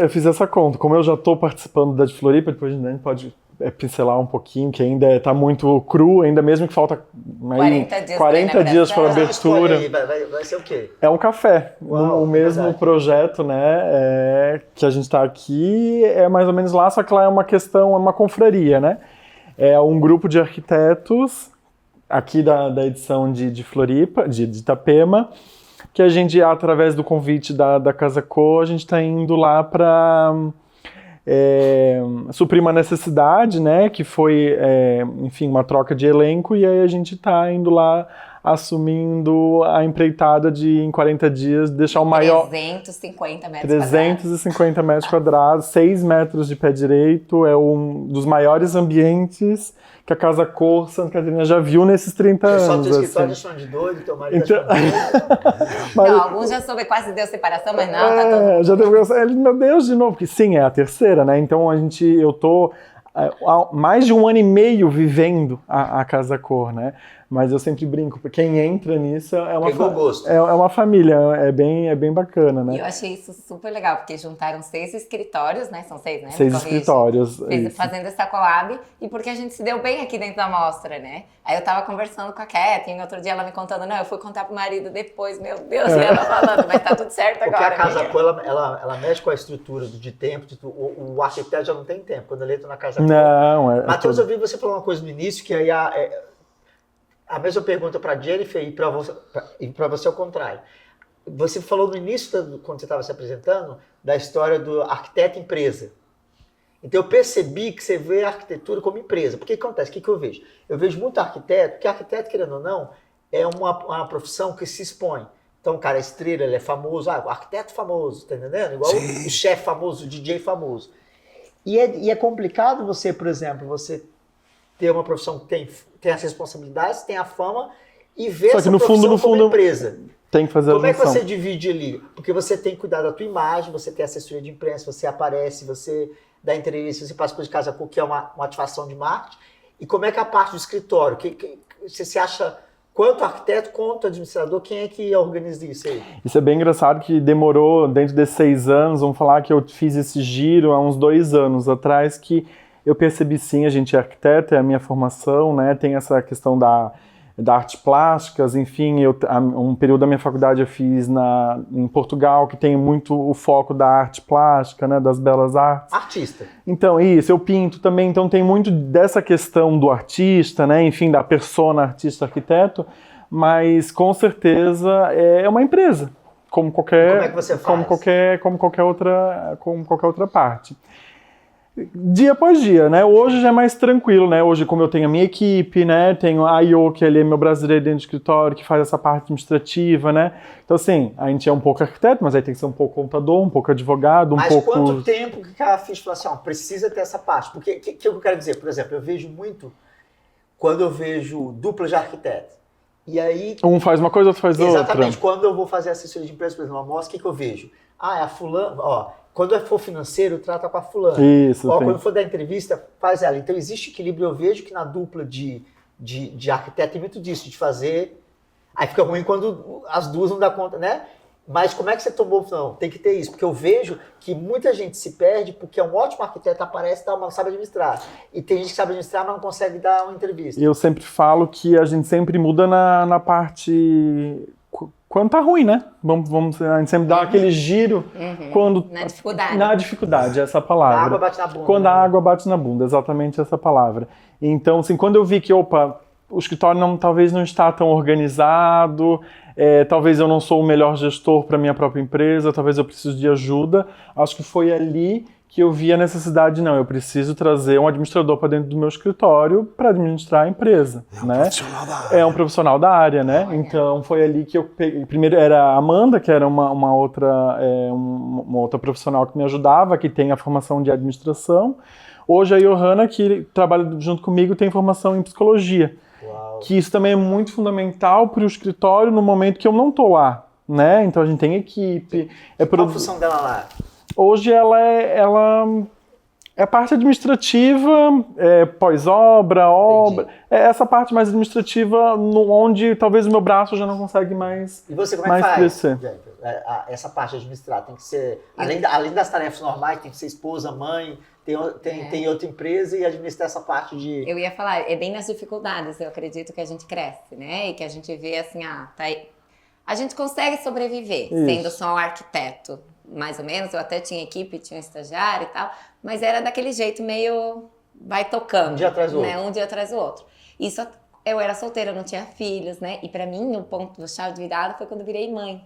fiz essa conta. Como eu já estou participando da de Floripa, depois a gente pode pincelar um pouquinho, que ainda está muito cru, ainda mesmo que falta aí 40 dias pra 40 dias para inauguração. abertura. Aí, vai ser o quê? É um café. Uau, O mesmo verdade. projeto, né, que a gente está aqui, é mais ou menos lá, só que lá é uma questão, é uma confraria, né? É um grupo de arquitetos aqui da edição de Floripa, de Itapema, que a gente, através do convite da Casa Co, a gente está indo lá para suprir uma necessidade, né, que foi, enfim, uma troca de elenco, e aí a gente está indo lá assumindo a empreitada de, em 40 dias, deixar o maior... 350 metros quadrados. 350 metros quadrados, 6 metros de pé direito, é um dos maiores ambientes que a Casa Cor Santa Catarina já viu nesses 30 É só anos. teu escritório assim. deixando de doido, teu marido Então- deixando de doido. Mas- Não, alguns já soube, quase deu separação, mas não, tá todo mundo. já teve, meu Deus, de novo, porque sim, é a terceira, né? Então eu tô há mais de 1 ano e meio vivendo a Casa Cor, né? Mas eu sempre brinco, porque quem entra nisso é uma, Pegou gosto. é uma família, é bem bacana, E né? eu achei isso super legal, porque juntaram 6 escritórios, né? São 6, né? 6 Me corrige. escritórios. isso. Fazendo essa collab, e porque a gente se deu bem aqui dentro da mostra, né? Aí eu tava conversando com a Kathleen, outro dia ela me contando, não, eu fui contar pro marido depois, meu Deus, e ela falando, mas tá tudo certo Porque agora. a Casa amiga. Cor, ela mexe com a estrutura de tempo, o arquiteto já não tem tempo, quando ele entra na Casa Cor. Não, Matheus, eu vi você falar uma coisa no início, que aí a mesma pergunta para Jennifer e para você ao contrário. Você falou no início, quando você estava se apresentando, da história do arquiteto empresa. Então eu percebi que você vê a arquitetura como empresa. Porque o que acontece? O que eu vejo? Eu vejo muito arquiteto, que arquiteto, querendo ou não, é uma profissão que se expõe. Então, o cara é estrela, ele é famoso, o arquiteto famoso, tá entendendo? Igual o chefe famoso, o DJ famoso. E é complicado você, por exemplo, você ter uma profissão que tem as responsabilidades, tem a fama e ver Só que essa no fundo, profissão como fundo, empresa. Tem que fazer Como a é que junção. você divide ali? Porque você tem que cuidar da tua imagem, você tem assessoria de imprensa, você aparece, você dá entrevista, você participa de Casa Cor, que é uma ativação de marketing, E como é que é a parte do escritório? Você acha quanto arquiteto, quanto administrador, quem é que organiza isso aí? Isso é bem engraçado que demorou, dentro desses 6 anos, vamos falar que eu fiz esse giro há uns 2 anos atrás, que eu percebi sim, a gente é arquiteto, é a minha formação, né? Tem essa questão da artes plásticas, enfim, um período da minha faculdade eu fiz em Portugal, que tem muito o foco da arte plástica, né, das belas artes. Artista. Então, isso, eu pinto também, então tem muito dessa questão do artista, né, enfim, da persona artista-arquiteto, mas com certeza é uma empresa, como qualquer, Como é que você faz? como qualquer outra parte. Dia após dia, né? Hoje já é mais tranquilo, né? Hoje, como eu tenho a minha equipe, né? Tenho a Io, que ele é meu brasileiro dentro do escritório, que faz essa parte administrativa, né? Então, assim, a gente é um pouco arquiteto, mas aí tem que ser um pouco contador, um pouco advogado, Mas pouco... quanto tempo que a ficha falou assim, ó, precisa ter essa parte? Porque o que eu quero dizer? Por exemplo, eu vejo muito quando eu vejo dupla de arquiteto. E aí... Um faz uma coisa, outro faz outra. Exatamente. Quando eu vou fazer assessoria de empresa, por exemplo, uma amostra, o que eu vejo? Ah, é a fulana... Ó, quando for financeiro, trata com a fulana. Isso, ó, quando for dar entrevista, faz ela. Então, existe equilíbrio. Eu vejo que na dupla de arquiteto tem muito disso, de fazer... Aí fica ruim quando as duas não dão conta, né? Mas como é que você tomou? Não, tem que ter isso. Porque eu vejo que muita gente se perde porque é um ótimo arquiteto, aparece, mas não sabe administrar. E tem gente que sabe administrar, mas não consegue dar uma entrevista. Eu sempre falo que a gente sempre muda na parte... Quando tá ruim, né? A gente sempre dá aquele giro quando... Na dificuldade. Na dificuldade, essa palavra. A água bate na bunda. Quando né? a água bate na bunda, exatamente essa palavra. Então, assim, quando eu vi que, opa, o escritório talvez não está tão organizado, talvez eu não sou o melhor gestor para minha própria empresa, talvez eu preciso de ajuda, acho que foi ali que eu vi a necessidade, não, eu preciso trazer um administrador para dentro do meu escritório para administrar a empresa. É um né? profissional da área. É um profissional da área, né? Então foi ali que eu peguei. Primeiro era a Amanda, que era uma outra profissional que me ajudava, que tem a formação de administração. Hoje a Johanna, que trabalha junto comigo, tem formação em psicologia. Uau. Que isso também é muito fundamental para o escritório no momento que eu não estou lá, né? Então a gente tem equipe. Qual a função dela lá? Hoje ela é parte administrativa, pós-obra, obra. É essa parte mais administrativa onde talvez o meu braço já não consegue mais, E você como é mais que faz? crescer. Essa parte de administrar tem que ser, além das tarefas normais, tem que ser esposa, mãe, tem outra empresa e administrar essa parte de... Eu ia falar, é bem nas dificuldades, eu acredito que a gente cresce, né? E que a gente vê assim, tá aí. A gente consegue sobreviver sendo só um arquiteto, mais ou menos. Eu até tinha equipe, tinha um estagiário e tal, mas era daquele jeito meio vai tocando. Um dia atrás do né? outro. Um dia atrás do outro. Isso, eu era solteira, eu não tinha filhos, né? E pra mim, o ponto do chave de virada foi quando eu virei mãe.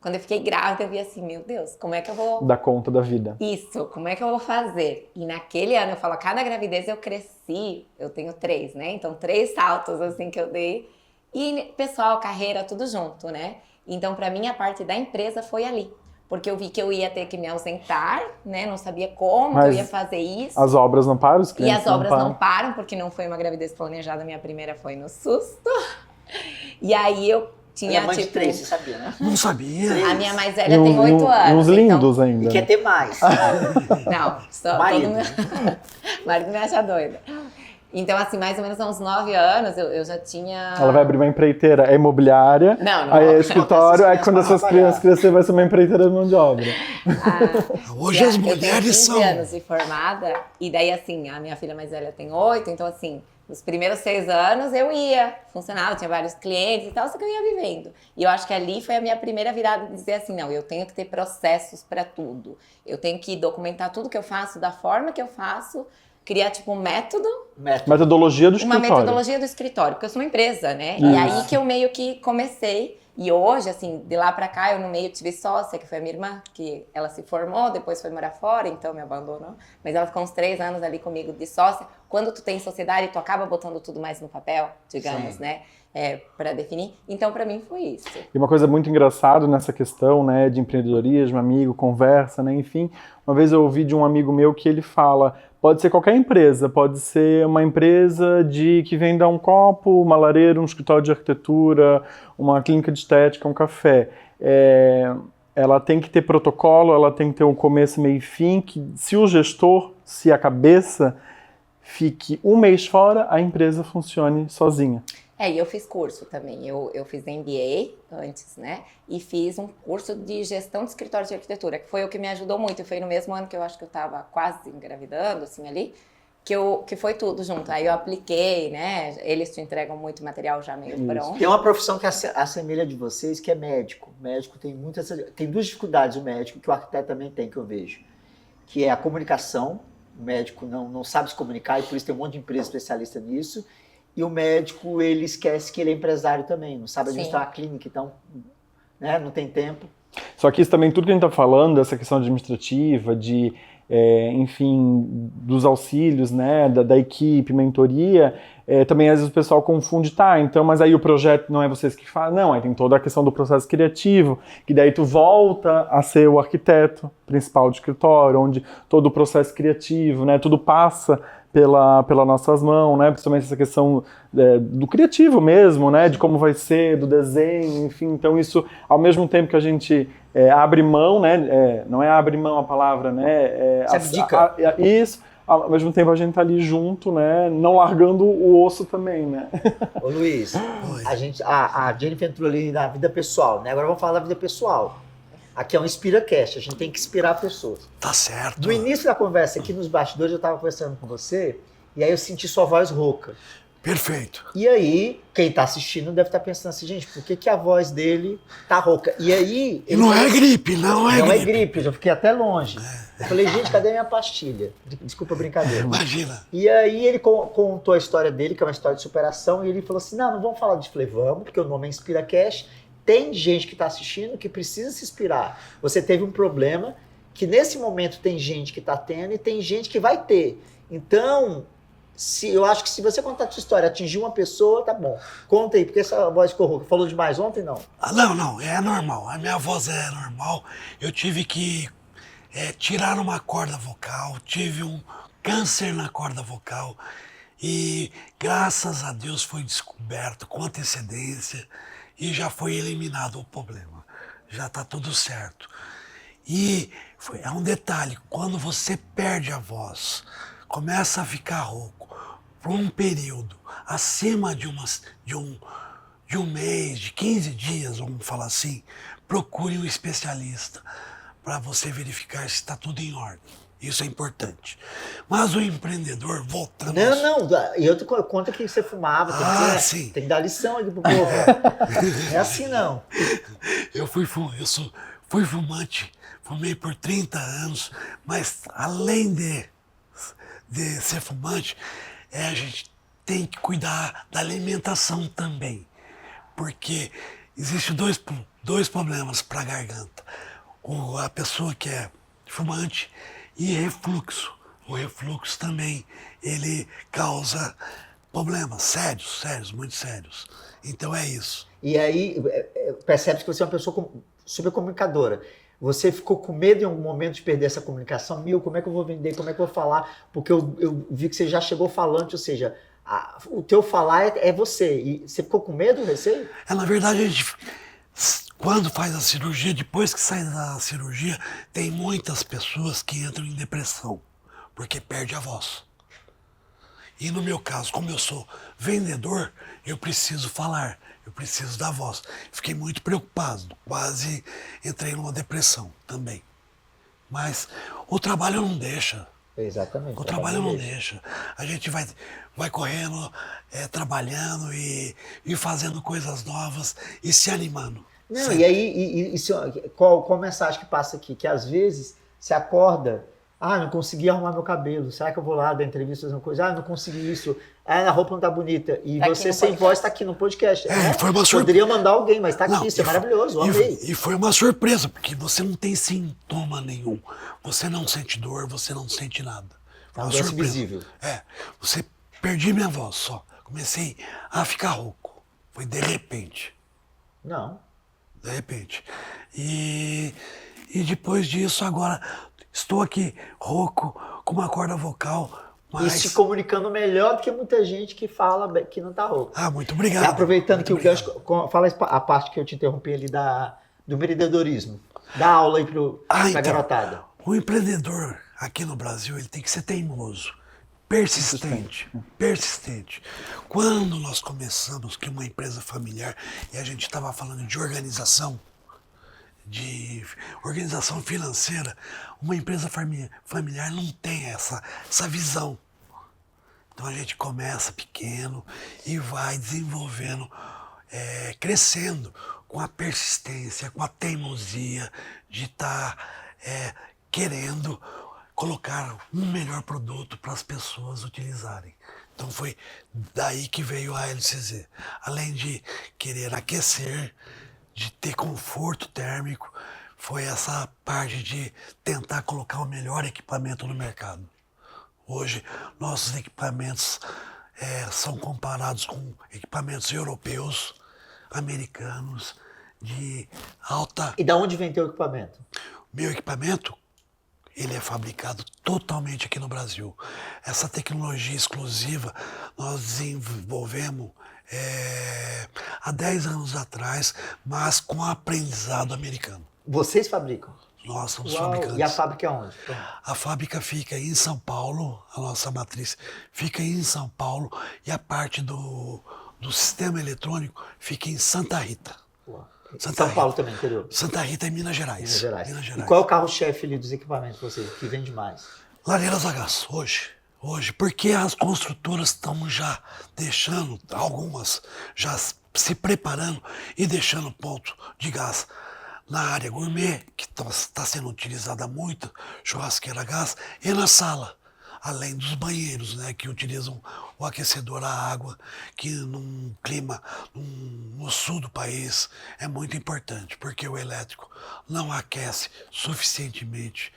Quando eu fiquei grávida, eu vi assim, meu Deus, como é que eu vou... Dar conta da vida. Isso, como é que eu vou fazer? E naquele ano, eu falo, a cada gravidez eu cresci, eu tenho 3, né? Então, 3 saltos, assim, que eu dei. E pessoal, carreira, tudo junto, né? Então, pra mim, a parte da empresa foi ali. Porque eu vi que eu ia ter que me ausentar, né? Não sabia como que eu ia fazer isso. As obras não param, os E clientes as obras não param, porque não foi uma gravidez planejada. Minha primeira foi no susto. E aí eu tinha, Ela é mãe de tipo... 3, você sabia, né? Não sabia. A minha mais velha tem 8 anos. E uns lindos então... ainda. E quer ter mais. Não, só Marido. todo mundo... marido me acha doida. Então, assim, mais ou menos há uns 9 anos, eu já tinha... Ela vai abrir uma empreiteira, é imobiliária, Não aí é não. escritório, aí quando essas crianças crescer vai ser uma empreiteira de mão de obra. Hoje as Eu tenho mulheres 15 são... anos de formada, e daí, assim, a minha filha mais velha tem 8, então, assim, nos primeiros 6 anos eu ia, funcionava, tinha vários clientes e tal, só que eu ia vivendo. E eu acho que ali foi a minha primeira virada de dizer assim, não, eu tenho que ter processos para tudo. Eu tenho que documentar tudo que eu faço, da forma que eu faço, criar, tipo, um método. Metodologia do escritório. Uma metodologia do escritório, porque eu sou uma empresa, né? E aí que eu meio que comecei. E hoje, assim, de lá pra cá, eu no meio tive sócia, que foi a minha irmã, que ela se formou, depois foi morar fora, então me abandonou. Mas ela ficou uns 3 anos ali comigo de sócia. Quando tu tem sociedade, tu acaba botando tudo mais no papel, digamos, Sim. né? Pra definir. Então, pra mim, foi isso. E uma coisa muito engraçada nessa questão, né, de empreendedorismo, amigo, conversa, né, enfim. Uma vez eu ouvi de um amigo meu que ele fala, pode ser qualquer empresa, pode ser uma empresa que venda um copo, uma lareira, um escritório de arquitetura, uma clínica de estética, um café. Ela tem que ter protocolo, ela tem que ter um começo, meio e fim, que se o gestor, se a cabeça fique um mês fora, a empresa funcione sozinha. E eu fiz curso também. Eu fiz MBA antes, né? E fiz um curso de gestão de escritório de arquitetura, que foi o que me ajudou muito. Foi no mesmo ano que eu acho que eu estava quase engravidando, assim, ali, que foi tudo junto. Aí eu apliquei, né? Eles te entregam muito material já meio pronto. Tem uma profissão que assemelha de vocês, que é médico. O médico tem duas dificuldades, o médico, que o arquiteto também tem, que eu vejo. Que é a comunicação. O médico não sabe se comunicar e por isso tem um monte de empresa especialista nisso. E o médico, ele esquece que ele é empresário também, não sabe administrar a clínica, então, né, não tem tempo. Só que isso também, tudo que a gente está falando, essa questão administrativa, de, enfim, dos auxílios, né, da equipe, mentoria, também às vezes o pessoal confunde, então, mas aí o projeto não é vocês que fazem, não, aí tem toda a questão do processo criativo, que daí tu volta a ser o arquiteto principal do escritório, onde todo o processo criativo, né, tudo passa pelas nossas mãos, né? Principalmente essa questão do criativo mesmo, né? De como vai ser, do desenho, enfim. Então isso, ao mesmo tempo que a gente abre mão, né? Não é abre mão a palavra, né? Isso, ao mesmo tempo a gente tá ali junto, né? Não largando o osso também, né? Ô Luiz, a Jennifer entrou ali na vida pessoal, né? Agora vamos falar da vida pessoal. Aqui é um InspiraCast, a gente tem que inspirar pessoas. Tá certo. No início da conversa, aqui nos bastidores, eu estava conversando com você, e aí eu senti sua voz rouca. Perfeito. E aí, quem está assistindo deve estar pensando assim, gente, por que a voz dele tá rouca? E aí... Não é gripe, não é gripe. Não é gripe, eu já fiquei até longe. Eu falei, gente, cadê minha pastilha? Desculpa a brincadeira. Imagina. E aí ele contou a história dele, que é uma história de superação, e ele falou assim, não vamos falar de Flevamos, porque o nome é InspiraCast. Tem gente que está assistindo que precisa se inspirar. Você teve um problema que nesse momento tem gente que está tendo e tem gente que vai ter. Então, eu acho que se você contar a sua história, atingir uma pessoa, tá bom. Conta aí, porque essa voz ficou rouca. Falou demais ontem, não? Não, é normal. A minha voz é normal. Eu tive que tirar uma corda vocal, tive um câncer na corda vocal e graças a Deus foi descoberto com antecedência. E já foi eliminado o problema. Já está tudo certo. E é um detalhe, quando você perde a voz, começa a ficar rouco, por um período acima de um mês, de 15 dias, vamos falar assim, procure um especialista para você verificar se está tudo em ordem. Isso é importante. Mas o empreendedor, voltando... Não, e eu te conta que você fumava, sim. Tem que dar lição aqui pro povo. Não é assim, não. Eu fui fumante, fumei por 30 anos, mas além de ser fumante, a gente tem que cuidar da alimentação também, porque existem dois problemas para a garganta. A pessoa que é fumante e refluxo. O refluxo também, ele causa problemas sérios, muito sérios. Então é isso. E aí, percebe que você é uma pessoa super comunicadora. Você ficou com medo em algum momento de perder essa comunicação? Como é que eu vou vender? Como é que eu vou falar? Porque eu vi que você já chegou falante, ou seja, o teu falar é você. E você ficou com medo, receio? Na verdade, a gente... Quando faz a cirurgia, depois que sai da cirurgia, tem muitas pessoas que entram em depressão, porque perde a voz. E no meu caso, como eu sou vendedor, eu preciso falar, eu preciso da voz. Fiquei muito preocupado, quase entrei numa depressão também. Mas o trabalho não deixa. Exatamente. O trabalho não deixa. A gente vai correndo, trabalhando e fazendo coisas novas e se animando. Não, sempre. E aí, qual a mensagem que passa aqui? Que às vezes você acorda, não consegui arrumar meu cabelo, será que eu vou lá dar entrevista, fazer uma coisa? Não consegui isso, a roupa não tá bonita. E você sem voz está aqui no podcast. Foi uma surpresa. Poderia mandar alguém, mas está aqui, isso é maravilhoso, eu amei. E foi uma surpresa, porque você não tem sintoma nenhum. Você não sente dor, você não sente nada. Foi uma surpresa. Visível. Você perdi minha voz só. Comecei a ficar rouco. Foi de repente. Não. De repente. E depois disso, agora, estou aqui rouco, com uma corda vocal. Mas... E se comunicando melhor do que muita gente que fala que não está rouco. Muito obrigado. Aproveitando muito que obrigado. o gancho, fala a parte que eu te interrompi ali do empreendedorismo. Dá aula aí pra garotada. O empreendedor aqui no Brasil, ele tem que ser teimoso. persistente. Quando nós começamos, que uma empresa familiar, e a gente estava falando de organização financeira, uma empresa familiar não tem essa visão. Então a gente começa pequeno e vai desenvolvendo, crescendo com a persistência, com a teimosia de estar querendo colocar um melhor produto para as pessoas utilizarem. Então foi daí que veio a LCZ. Além de querer aquecer, de ter conforto térmico, foi essa parte de tentar colocar o melhor equipamento no mercado. Hoje, nossos equipamentos são comparados com equipamentos europeus, americanos, de alta... E da onde vem teu equipamento? Meu equipamento, ele é fabricado totalmente aqui no Brasil. Essa tecnologia exclusiva nós desenvolvemos há 10 anos atrás, mas com aprendizado americano. Vocês fabricam? Nós somos Uau. fabricantes. E a fábrica é onde? A fábrica fica em São Paulo, a nossa matriz fica em São Paulo e a parte do sistema eletrônico fica em Santa Rita. Uau. Santa São Rita. Paulo também, interior. Santa Rita, em Minas Gerais. Minas Gerais. Minas Gerais. E qual é o carro-chefe ali dos equipamentos de vocês, que vende mais? Lareiras a gás, hoje, porque as construtoras estão já deixando, algumas já se preparando e deixando ponto de gás na área gourmet, que está sendo utilizada muito, churrasqueira a gás, e na sala, além dos banheiros, né, que utilizam o aquecedor a água, que num clima no sul do país é muito importante, porque o elétrico não aquece suficientemente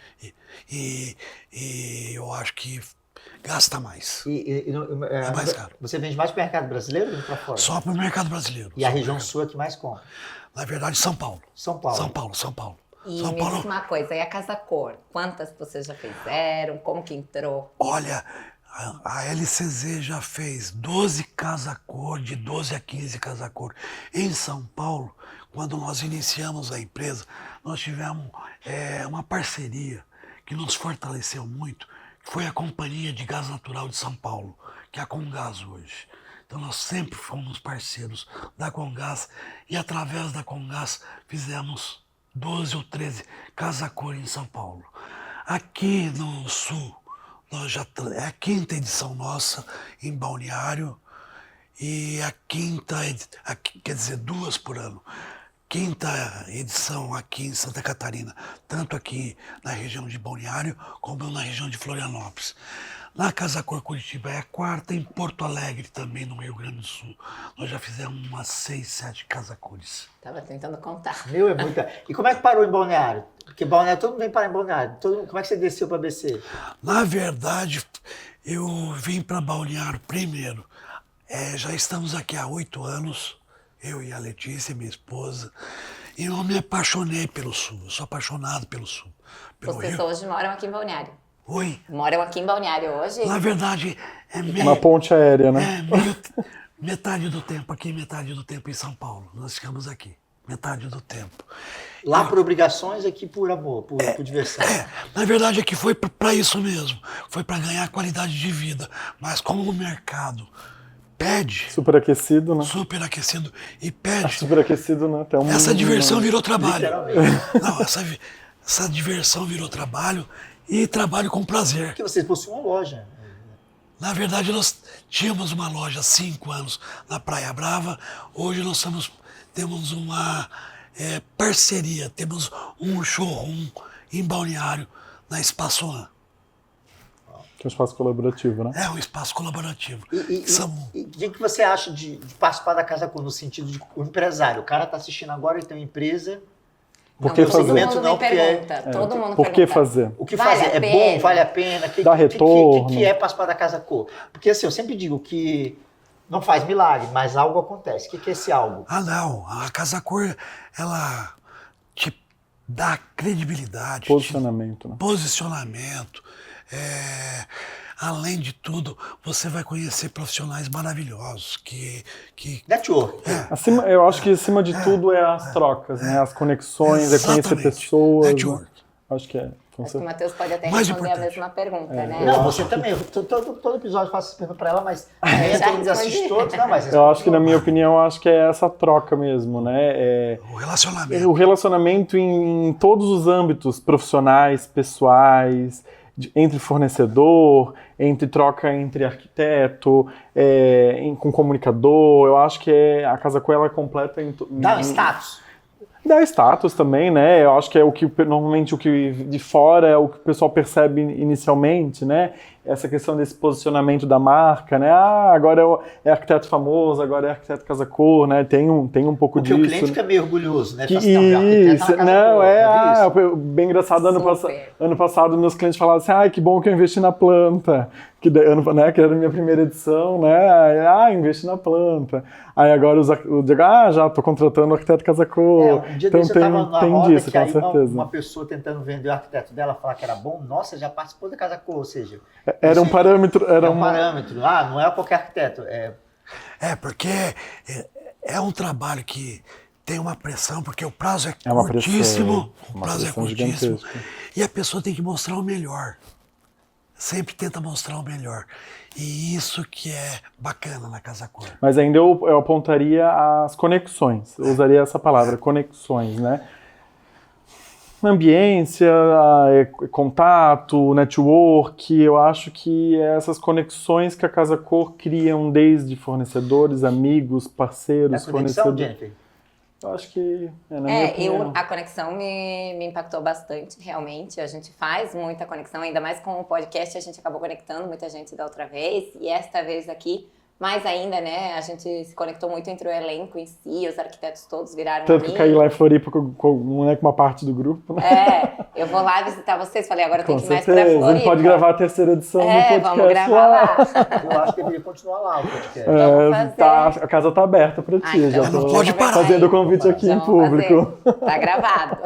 e eu acho que gasta mais. É mais caro. Você vende mais para o mercado brasileiro ou para fora? Só para o mercado brasileiro. E a região sul é que mais compra? Na verdade, São Paulo. São Paulo. São Paulo. E São me Paulo. diz uma coisa, e a Casa Cor? Quantas vocês já fizeram? Como que entrou? Olha, a LCZ já fez 12 Casa Cor, de 12 a 15 Casa Cor. Em São Paulo, quando nós iniciamos a empresa, nós tivemos uma parceria que nos fortaleceu muito, que foi a Companhia de Gás Natural de São Paulo, que é a Comgás hoje. Então nós sempre fomos parceiros da Comgás e através da Comgás fizemos 12 ou 13 Casa Cor em São Paulo. Aqui no sul, é a quinta edição nossa em Balneário e a quinta, quer dizer, 2 por ano. Quinta edição aqui em Santa Catarina, tanto aqui na região de Balneário como na região de Florianópolis. Na Casa Cor Curitiba é a 4ª, em Porto Alegre também, no Rio Grande do Sul. Nós já fizemos umas 6, 7 Casa Cores. Tava tentando contar. Meu, é muita. E como é que parou em Balneário? Porque Balneário, todo mundo vem parar em Balneário. Como é que você desceu para BC? Na verdade, eu vim para Balneário primeiro. Já estamos aqui há 8 anos, eu e a Letícia, minha esposa, e eu me apaixonei pelo Sul. Eu sou apaixonado pelo Sul. Vocês hoje moram aqui em Balneário? Oi? Moram aqui em Balneário hoje? Na verdade, é meio... Uma ponte aérea, né? Metade do tempo aqui, metade do tempo em São Paulo. Nós ficamos aqui, metade do tempo. Lá por obrigações, aqui por amor, por diversão. Na verdade, aqui foi para isso mesmo. Foi para ganhar qualidade de vida. Mas como o mercado pede... Superaquecido, né? Superaquecido e pede... Superaquecido, né? Até essa diversão virou trabalho. Literalmente. Não, essa diversão virou trabalho e trabalho com prazer. Porque vocês possuem uma loja. Na verdade, nós tínhamos uma loja há 5 anos na Praia Brava. Hoje nós temos uma parceria, temos um showroom em Balneário, na Espaço One. Que é um espaço colaborativo, né? É um espaço colaborativo. E o que você acha de participar da Casa Cor, no sentido de o empresário? O cara está assistindo agora, ele tem uma empresa... Por que fazer? Todo mundo me pergunta. Todo mundo Por que pergunta. fazer? O que fazer? É bom? Vale a pena? Dá retorno? O que é participar da Casa Cor? Porque assim, eu sempre digo que não faz milagre, mas algo acontece. O que é esse algo? Ah, não. A Casa Cor, ela te dá credibilidade. Posicionamento, né? Posicionamento. Além de tudo, você vai conhecer profissionais maravilhosos que Network. Eu acho que acima de tudo é as trocas, né? As conexões, é conhecer Exatamente. pessoas. Network. Né? Acho que é Acho que o Matheus pode até Mais responder a importante. mesma pergunta, né? Não, você também. Todo episódio eu faço essa pergunta pra ela, mas já eu assisto todos. Não, mas Eu acho que, na minha opinião, acho que é essa troca mesmo, né? O relacionamento. O relacionamento em todos os âmbitos, profissionais, pessoais, entre fornecedor, entre troca entre arquiteto, com comunicador. Eu acho que a Casa Cor ela completa dá um status. Dá status também, né? Eu acho que é o que normalmente o que de fora é o que o pessoal percebe inicialmente, né? Essa questão desse posicionamento da marca, né? Ah, agora é arquiteto famoso, agora é arquiteto Casa Cor, né? Tem um pouco Porque disso. o cliente fica meio orgulhoso, né? Que Fala assim, arquiteto isso, tá na Casa não, Cor, bem engraçado, Super. ano passado meus clientes falavam assim, ai, que bom que eu investi na planta, que era a minha primeira edição, né, aí, investi na planta, aí agora eu digo, já tô contratando o arquiteto Casa Cor, um dia então desse eu tava numa tem roda disso, que com aí certeza. uma pessoa tentando vender o arquiteto dela, falar que era bom, nossa, já participou da Casa Cor, ou seja... Era um parâmetro, parâmetro, não é qualquer arquiteto, Porque é um trabalho que tem uma pressão, porque o prazo é uma curtíssimo, pressão, o prazo é pressão curtíssimo, gigantesca. e a pessoa tem que mostrar o melhor. Sempre tenta mostrar o melhor. E isso que é bacana na Casa Cor. Mas ainda eu apontaria as conexões, eu usaria essa palavra, conexões, né? Ambiência, contato, network, eu acho que essas conexões que a Casa Cor criam desde fornecedores, amigos, parceiros, fornecedores. Jennifer? Eu acho que na minha opinião. A conexão me impactou bastante, realmente. A gente faz muita conexão, ainda mais com o podcast, a gente acabou conectando muita gente da outra vez, e esta vez aqui, mais ainda, né? A gente se conectou muito entre o elenco em si, os arquitetos todos viraram Tanto que amigos. caí lá em Floripa com uma parte do grupo, né? Eu vou lá visitar vocês, falei, agora eu tenho Com que ir mais pra certeza, a Floripa. gente pode gravar a terceira edição do podcast vamos gravar lá. Eu acho que deveria continuar lá o podcast. Vamos fazer. A casa tá aberta pra ti, Então já não tô pode parar. fazendo o convite aqui em Vamos público. fazer. Tá gravado.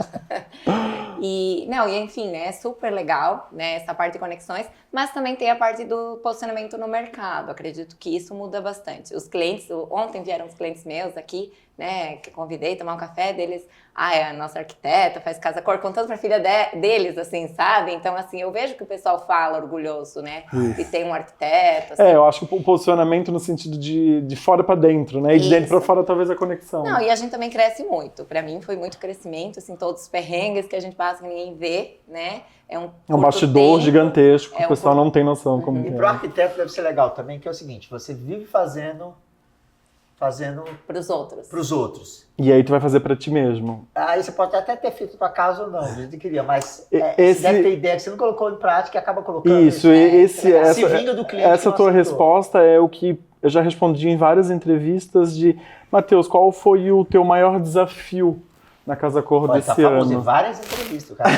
E enfim, né, é super legal, né, essa parte de conexões, mas também tem a parte do posicionamento no mercado. Acredito que isso muda bastante. Os clientes, ontem vieram os clientes meus aqui, né, que convidei a tomar um café deles. É a nossa arquiteta, faz Casa Cor, contando pra filha deles, assim, sabe? Então, assim, eu vejo que o pessoal fala orgulhoso, né? E tem um arquiteto, assim. Eu acho que o posicionamento no sentido de fora pra dentro, né? E de dentro pra fora, talvez, a conexão. Não, e a gente também cresce muito. Pra mim, foi muito crescimento, assim, todos os perrengues que a gente passa que ninguém vê, né? É um bastidor gigantesco, que o pessoal não tem noção como E que pro é. arquiteto deve ser legal também, que é o seguinte, você vive fazendo pros outros. pros outros. E aí tu vai fazer pra ti mesmo. Aí você pode até ter feito pra casa ou não, a gente queria, mas Esse- você deve ter ideia que você não colocou em prática e acaba colocando. Isso, Se vindo do cliente essa não tua aceitou. resposta é o que eu já respondi em várias entrevistas de Matheus, qual foi o teu maior desafio na Casa Cor Olha, desse tá famoso em ano? várias entrevistas, o cara.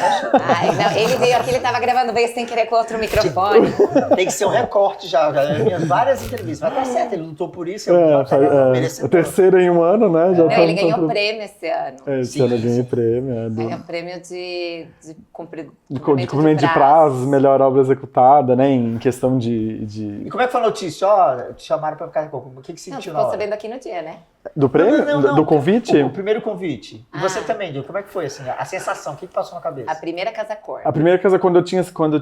Ele veio aqui, ele tava gravando, veio sem querer com outro microfone. Tem que ser um recorte já, minhas várias entrevistas. Mas tá certo, ele lutou por isso, A merecedor. terceira em um ano, né? Já Não, tá ele no ganhou outro- prêmio esse ano. Esse Sim, ano eu ganhei sim. prêmio. Ganhou prêmio de De cumprimento de prazos, melhor obra executada, né? Em questão de... E como é que foi a notícia? Ó, te chamaram pra ficar com o que Não, sentiu na ficou hora? sabendo aqui no dia, né? Do prêmio? Não. Do convite? O primeiro convite. E você Ah. também, Dil, como é que foi assim? A sensação, o que passou na cabeça? A primeira Casa Cor. A primeira casa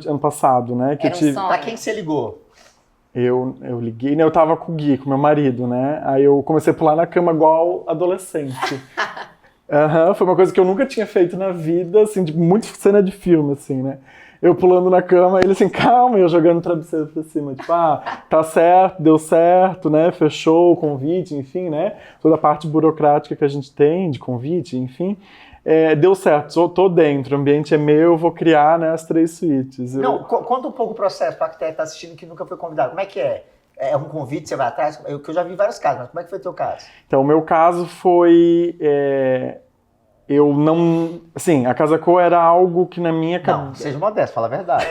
ano passado, né? Que Era eu um tive. sonho. Pra quem que você ligou? Eu liguei, né? Eu tava com o Gui, com meu marido, né? Aí eu comecei a pular na cama igual adolescente. Foi uma coisa que eu nunca tinha feito na vida, assim, de muito cena de filme, assim, né? Eu pulando na cama, ele assim, calma, e eu jogando o travesseiro pra cima, tipo, tá certo, deu certo, né? Fechou o convite, enfim, né? Toda a parte burocrática que a gente tem de convite, enfim. Deu certo, tô dentro, o ambiente é meu, eu vou criar, né, as 3 suítes. Não, conta um pouco o processo para quem está assistindo que nunca foi convidado. Como é que é? É um convite, você vai atrás? Que eu já vi vários casos, mas como é que foi o teu caso? Então, o meu caso foi... eu não... Assim, a Casa Cor era algo que na minha Não, cabeça... seja modesto, fala a verdade.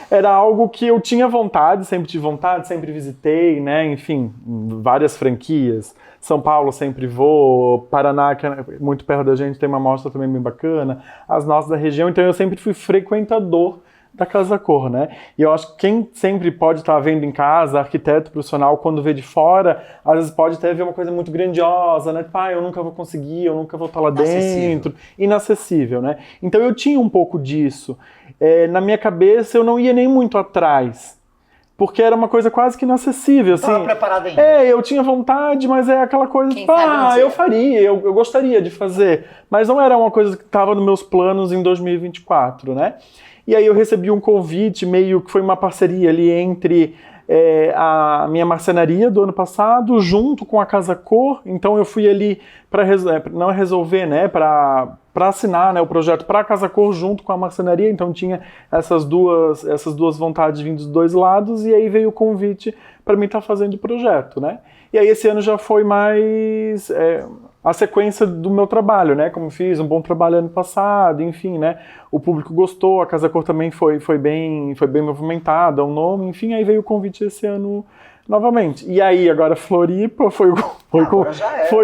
Era algo que eu tinha vontade, sempre tive vontade, sempre visitei, né? Enfim, várias franquias. São Paulo sempre vou, Paraná, que é muito perto da gente, tem uma mostra também bem bacana. As nossas da região, então eu sempre fui frequentador da Casa Cor, né? E eu acho que quem sempre pode estar vendo em casa, arquiteto profissional, quando vê de fora, às vezes pode até ver uma coisa muito grandiosa, né? Eu nunca vou conseguir, eu nunca vou estar lá dentro. Inacessível, né? Então eu tinha um pouco disso. Na minha cabeça eu não ia nem muito atrás, porque era uma coisa quase que inacessível, assim. Estava preparado ainda. Eu tinha vontade, mas é aquela coisa, eu faria, eu gostaria de fazer, mas não era uma coisa que estava nos meus planos em 2024, né? E aí eu recebi um convite, meio que foi uma parceria ali entre a minha marcenaria do ano passado, junto com a Casa Cor. Então eu fui ali para não resolver, né, para assinar, né, o projeto para a Casa Cor junto com a marcenaria. Então tinha essas duas vontades vindo dos dois lados, e aí veio o convite para mim estar fazendo o projeto, né? E aí esse ano já foi mais a sequência do meu trabalho, né? Como fiz um bom trabalho ano passado, enfim, né? O público gostou, a Casa Cor também foi bem movimentada, o nome, enfim, aí veio o convite esse ano novamente. E aí agora Floripa foi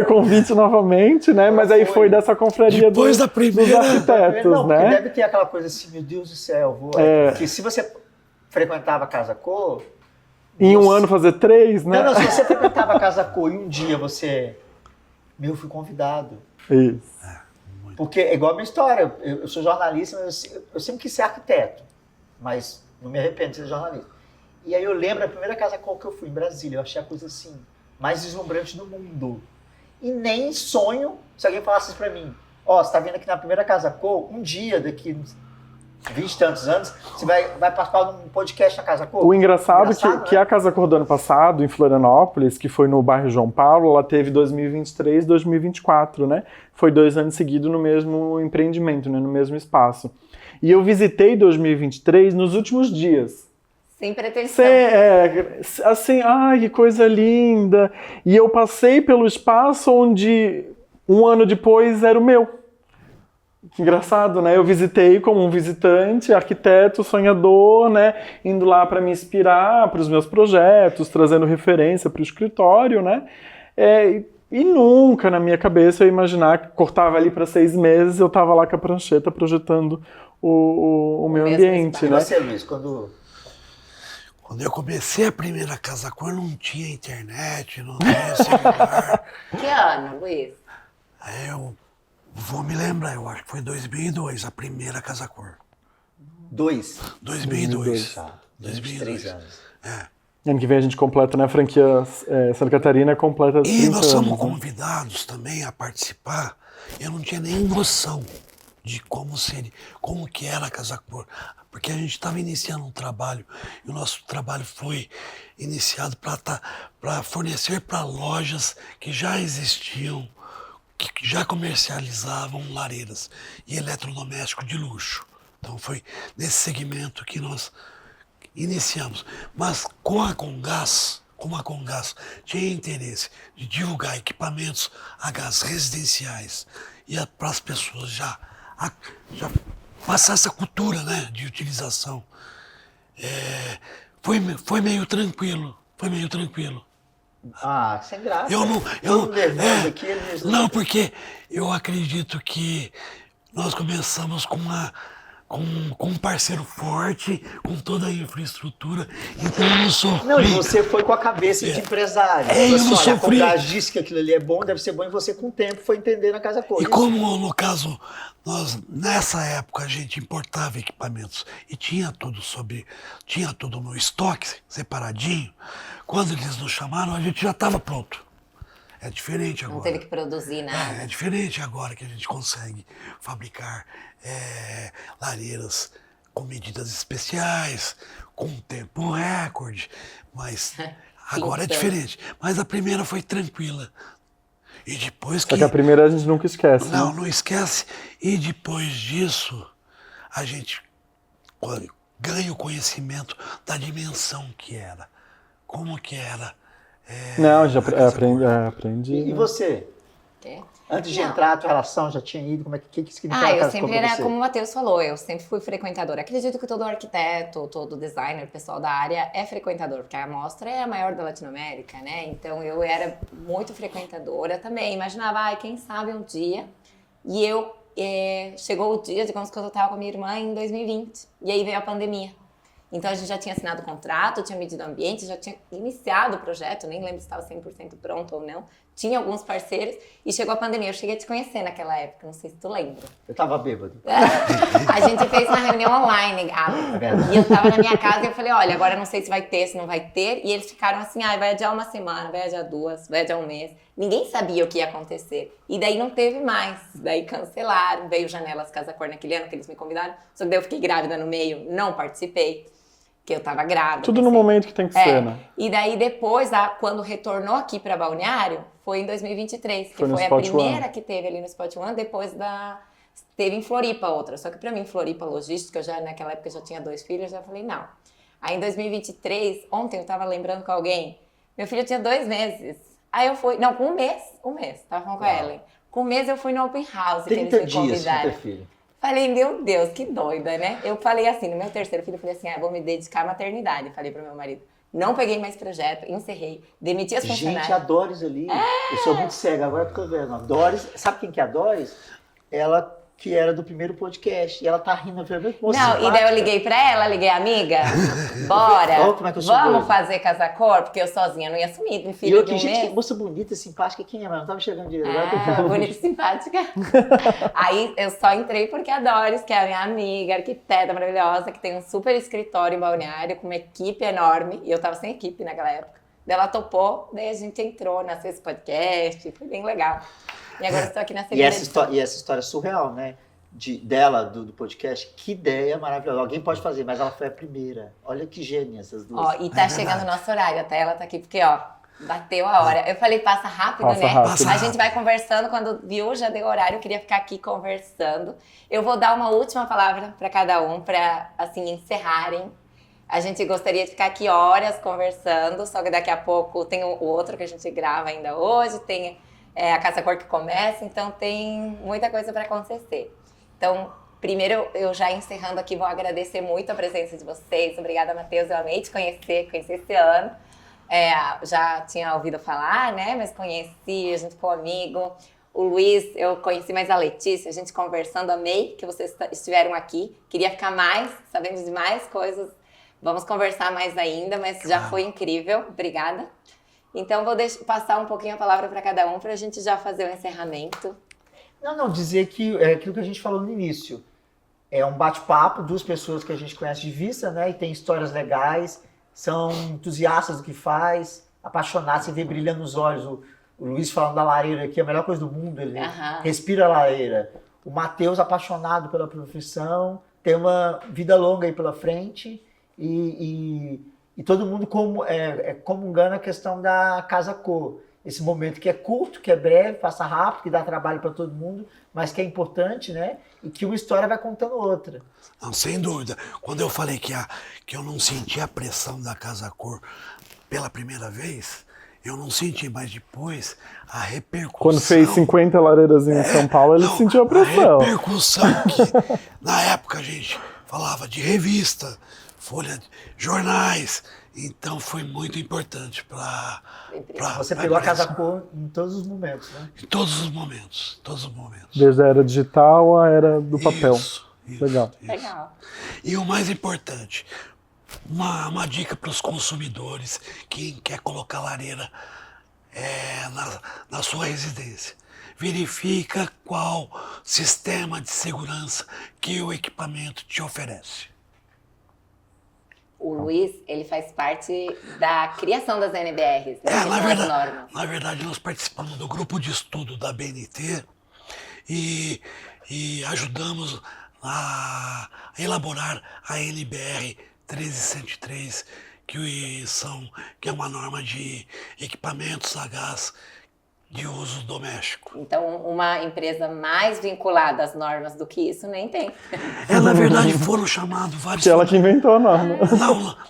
convite novamente, né? Mas aí foi dessa confraria dos arquitetos, não, né? Porque deve ter aquela coisa assim, meu Deus do céu, que se você frequentava a Casa Cor... Em um ano fazer 3, né? Não, se você frequentava a Casa Cor e um dia você... eu fui convidado. Isso. Porque é igual a minha história, eu sou jornalista, mas eu sempre quis ser arquiteto, mas não me arrependo de ser jornalista. E aí eu lembro da primeira Casa Cor que eu fui em Brasília, eu achei a coisa assim, mais deslumbrante do mundo. E nem em sonho, se alguém falasse isso pra mim, você tá vindo aqui na primeira Casa Cor, um dia, daqui 20 e tantos anos, você vai participar de um podcast na Casa Cor. O engraçado que a Casa Cor do ano passado, em Florianópolis, que foi no bairro João Paulo, ela teve 2023 e 2024, né? Foi 2 anos seguidos no mesmo empreendimento, né? No mesmo espaço. E eu visitei 2023 nos últimos dias. Sem pretensão. Assim, que coisa linda. E eu passei pelo espaço onde, um ano depois, era o meu. Que engraçado, né? Eu visitei como um visitante, arquiteto, sonhador, né? Indo lá para me inspirar para os meus projetos, trazendo referência para o escritório, né? E nunca na minha cabeça eu ia imaginar que cortava ali para 6 meses, eu estava lá com a prancheta projetando o meu ambiente, né? E você, Luiz, quando eu comecei a primeira Casa Cor, não tinha internet, não tinha celular. Que ano, Luiz? Eu vou me lembrar, eu acho que foi 2002, a primeira Casa Cor. 2002. 2003 anos. Ano que vem a gente completa, né, a franquia Santa Catarina completa 30 anos. E nós somos convidados também a participar. Eu não tinha nem noção de como que era a Casa Cor. Porque a gente estava iniciando um trabalho, e o nosso trabalho foi iniciado para fornecer para lojas que já existiam, que já comercializavam lareiras e eletrodomésticos de luxo. Então foi nesse segmento que nós iniciamos. Mas como a Comgás tinha interesse de divulgar equipamentos a gás residenciais e para as pessoas já passar essa cultura, né, de utilização, foi meio tranquilo. Sem graça. Não, porque eu acredito que nós começamos com um parceiro forte, com toda a infraestrutura, então eu não sofri. Não, e você foi com a cabeça de empresário. Eu não sofri. A Comgás disse que aquilo ali é bom, deve ser bom, e você com o tempo foi entender na Casa Cor. E como, no caso, nessa época a gente importava equipamentos e tinha tudo no estoque, separadinho, quando eles nos chamaram, a gente já estava pronto. É diferente agora. Não teve que produzir nada. É diferente agora que a gente consegue fabricar lareiras com medidas especiais, com tempo recorde, mas agora é diferente. Mas a primeira foi tranquila. E depois Só que a primeira a gente nunca esquece. Não, né? não esquece. E depois disso, a gente ganha o conhecimento da dimensão que era. Como que era. Não, já aprendi. E você? Quê? Antes de entrar, a tua relação já tinha ido? Como é que significava a Eu Casa sempre Cor pra era, você? como o Matheus falou, eu sempre fui frequentadora. Acredito que todo arquiteto, todo designer, pessoal da área é frequentador, porque a amostra é a maior da Latinoamérica, né? Então eu era muito frequentadora também. Imaginava, quem sabe um dia. E eu chegou o dia, digamos que eu estava com a minha irmã em 2020. E aí veio a pandemia. Então a gente já tinha assinado o contrato, tinha medido o ambiente, já tinha iniciado o projeto, nem lembro se estava 100% pronto ou não. Tinha alguns parceiros e chegou a pandemia. Eu cheguei a te conhecer naquela época, não sei se tu lembra. Eu tava bêbado. A gente fez uma reunião online, e eu tava na minha casa e eu falei, olha, agora eu não sei se vai ter, se não vai ter. E eles ficaram assim, vai adiar uma semana, vai adiar 2, vai adiar um mês. Ninguém sabia o que ia acontecer. E daí não teve mais. Daí cancelaram, veio Janelas Casa Cor naquele ano que eles me convidaram. Só que daí eu fiquei grávida no meio, não participei. Que eu tava grávida. Tudo no momento que tem que ser, né? E daí depois, quando retornou aqui para Balneário, foi em 2023, que foi a primeira que teve ali no Spot One, depois teve em Floripa outra. Só que para mim, Floripa, logística, eu já naquela época já tinha 2 filhos, já falei, não. Aí em 2023, ontem eu tava lembrando com alguém, meu filho tinha 2 meses. Aí eu fui, não, com um mês, tava falando com a Ellen. Com um mês eu fui no Open House, que eles me convidaram. 30 dias, filho. Falei, meu Deus, que doida, né? Eu falei assim, no meu terceiro filho, eu falei assim, vou me dedicar à maternidade. Falei pro meu marido. Não peguei mais projeto, encerrei, demiti as funcionárias. Gente, a Doris ali, eu sou muito cega, agora que eu tô vendo. A Doris, sabe quem que é a Doris? Ela que era do primeiro podcast, e ela tá rindo. Não, e daí eu liguei pra ela, amiga, bora, como é que eu sou vamos doido. fazer Casa Cor, porque eu sozinha não ia assumir, um E filho eu, de um gente, que mês. moça bonita, simpática, quem é? Mas não tava chegando direito. Agora eu tô Bonita e simpática. Aí eu só entrei porque a Doris, que é a minha amiga, arquiteta maravilhosa, que tem um super escritório em Balneário, com uma equipe enorme, e eu tava sem equipe naquela época. Daí ela topou, daí a gente entrou, nasceu esse podcast, foi bem legal. E agora estou aqui na segunda edição. E essa história surreal, né? Dela, do podcast, que ideia maravilhosa. Alguém pode fazer, mas ela foi a primeira. Olha que gênia essas duas. Ó, e tá chegando o nosso horário, até ela tá aqui, porque ó, bateu a hora. Eu falei, passa rápido, Passa né? rápido. A gente vai conversando, quando viu, já deu horário, eu queria ficar aqui conversando. Eu vou dar uma última palavra para cada um, para assim, encerrarem. A gente gostaria de ficar aqui horas conversando, só que daqui a pouco tem o outro que a gente grava ainda hoje, tem a Casa Cor que começa, então tem muita coisa para acontecer. Então, primeiro, eu já encerrando aqui, vou agradecer muito a presença de vocês. Obrigada, Matheus. Eu amei te conhecer esse ano. Já tinha ouvido falar, né? Mas conheci, a gente ficou amigo. O Luiz, eu conheci mais a Letícia, a gente conversando. Amei que vocês estiveram aqui. Queria ficar mais, sabendo de mais coisas. Vamos conversar mais ainda, mas já foi incrível. Obrigada. Então, vou passar um pouquinho a palavra para cada um, para a gente já fazer o encerramento. Não, dizer que é aquilo que a gente falou no início. É um bate-papo, 2 pessoas que a gente conhece de vista, né? E tem histórias legais, são entusiastas do que faz, apaixonados, você vê brilhando nos olhos. O Luiz falando da lareira aqui, a melhor coisa do mundo, ele respira a lareira. O Matheus apaixonado pela profissão, tem uma vida longa aí pela frente e todo mundo comungando a questão da Casa Cor. Esse momento que é curto, que é breve, passa rápido, que dá trabalho para todo mundo, mas que é importante, né? E que uma história vai contando outra. Não, sem dúvida. Quando eu falei que eu não senti a pressão da Casa Cor pela primeira vez, eu não senti, mas depois a repercussão... Quando fez 50 lareiras em São Paulo, ele sentiu a pressão. A repercussão que, na época, a gente falava de revista, folha de jornais, então foi muito importante para... Você pegou a Casa Cor em todos os momentos, né? Em todos os momentos, Desde a era digital à era do papel. Isso. Legal. Legal. E o mais importante, uma dica para os consumidores, quem quer colocar lareira na sua residência. Verifica qual sistema de segurança que o equipamento te oferece. O Luiz, ele faz parte da criação das NBRs, né? Na verdade, nós participamos do grupo de estudo da BNT e ajudamos a elaborar a NBR 13103, que é uma norma de equipamentos a gás de uso doméstico. Então, uma empresa mais vinculada às normas do que isso nem tem. Na verdade, foram chamados vários... Que ela que inventou a norma.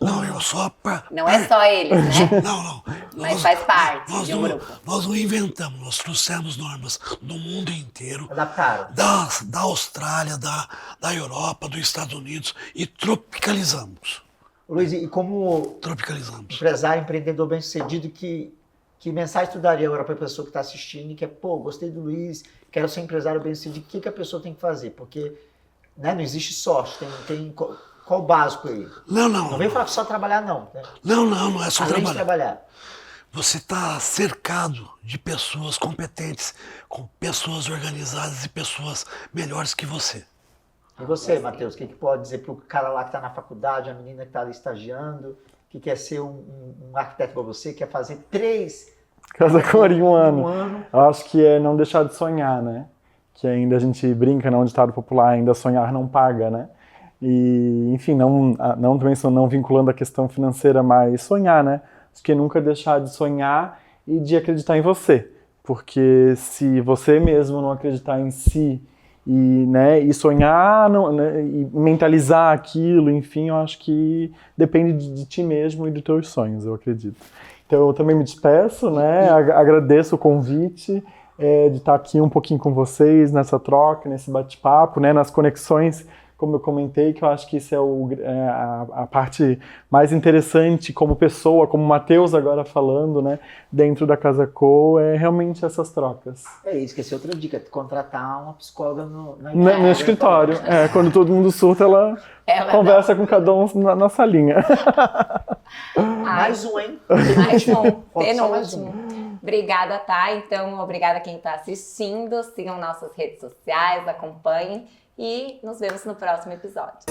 Não, eu só... Não é só eles, né? Não. Mas faz parte nós de um grupo. Nós não inventamos, nós trouxemos normas do mundo inteiro. Adaptaram. Da Austrália, da Europa, dos Estados Unidos e tropicalizamos. Luiz, e como empresário, empreendedor bem-sucedido, que mensagem tu daria agora para a pessoa que está assistindo e que gostei do Luiz, quero ser empresário bem-sucedido, o que a pessoa tem que fazer? Porque, né, não existe sorte, qual o básico aí? Não vem falar que só trabalhar, não. Né? Não é só Além de trabalhar. trabalhar. Você está cercado de pessoas competentes, com pessoas organizadas e pessoas melhores que você. E você, Matheus, o que pode dizer para o cara lá que está na faculdade, a menina que está ali estagiando, que quer ser um arquiteto igual você, quer fazer 3 Casa Cor em um um ano. ano? Eu acho que é não deixar de sonhar, né? Que ainda a gente brinca no ditado popular, ainda sonhar não paga, né? E, enfim, não vinculando a questão financeira, mas sonhar, né? Acho que nunca deixar de sonhar e de acreditar em você. Porque se você mesmo não acreditar em si e sonhar e mentalizar aquilo, enfim, eu acho que depende de ti mesmo e dos teus sonhos, eu acredito. Então eu também me despeço, né? Agradeço o convite de estar aqui um pouquinho com vocês nessa troca, nesse bate-papo, né? Nas conexões, como eu comentei, que eu acho que isso é a parte mais interessante como pessoa, como o Matheus agora falando, né? Dentro da Casa Co, é realmente essas trocas. É isso, que essa é outra dica, contratar uma psicóloga no escritório. Quando todo mundo surta, ela conversa com cada um na salinha. Mais um, hein? Mais um, Mais um. Obrigada, tá? Então, obrigada a quem está assistindo. Sigam nossas redes sociais, acompanhem e nos vemos no próximo episódio.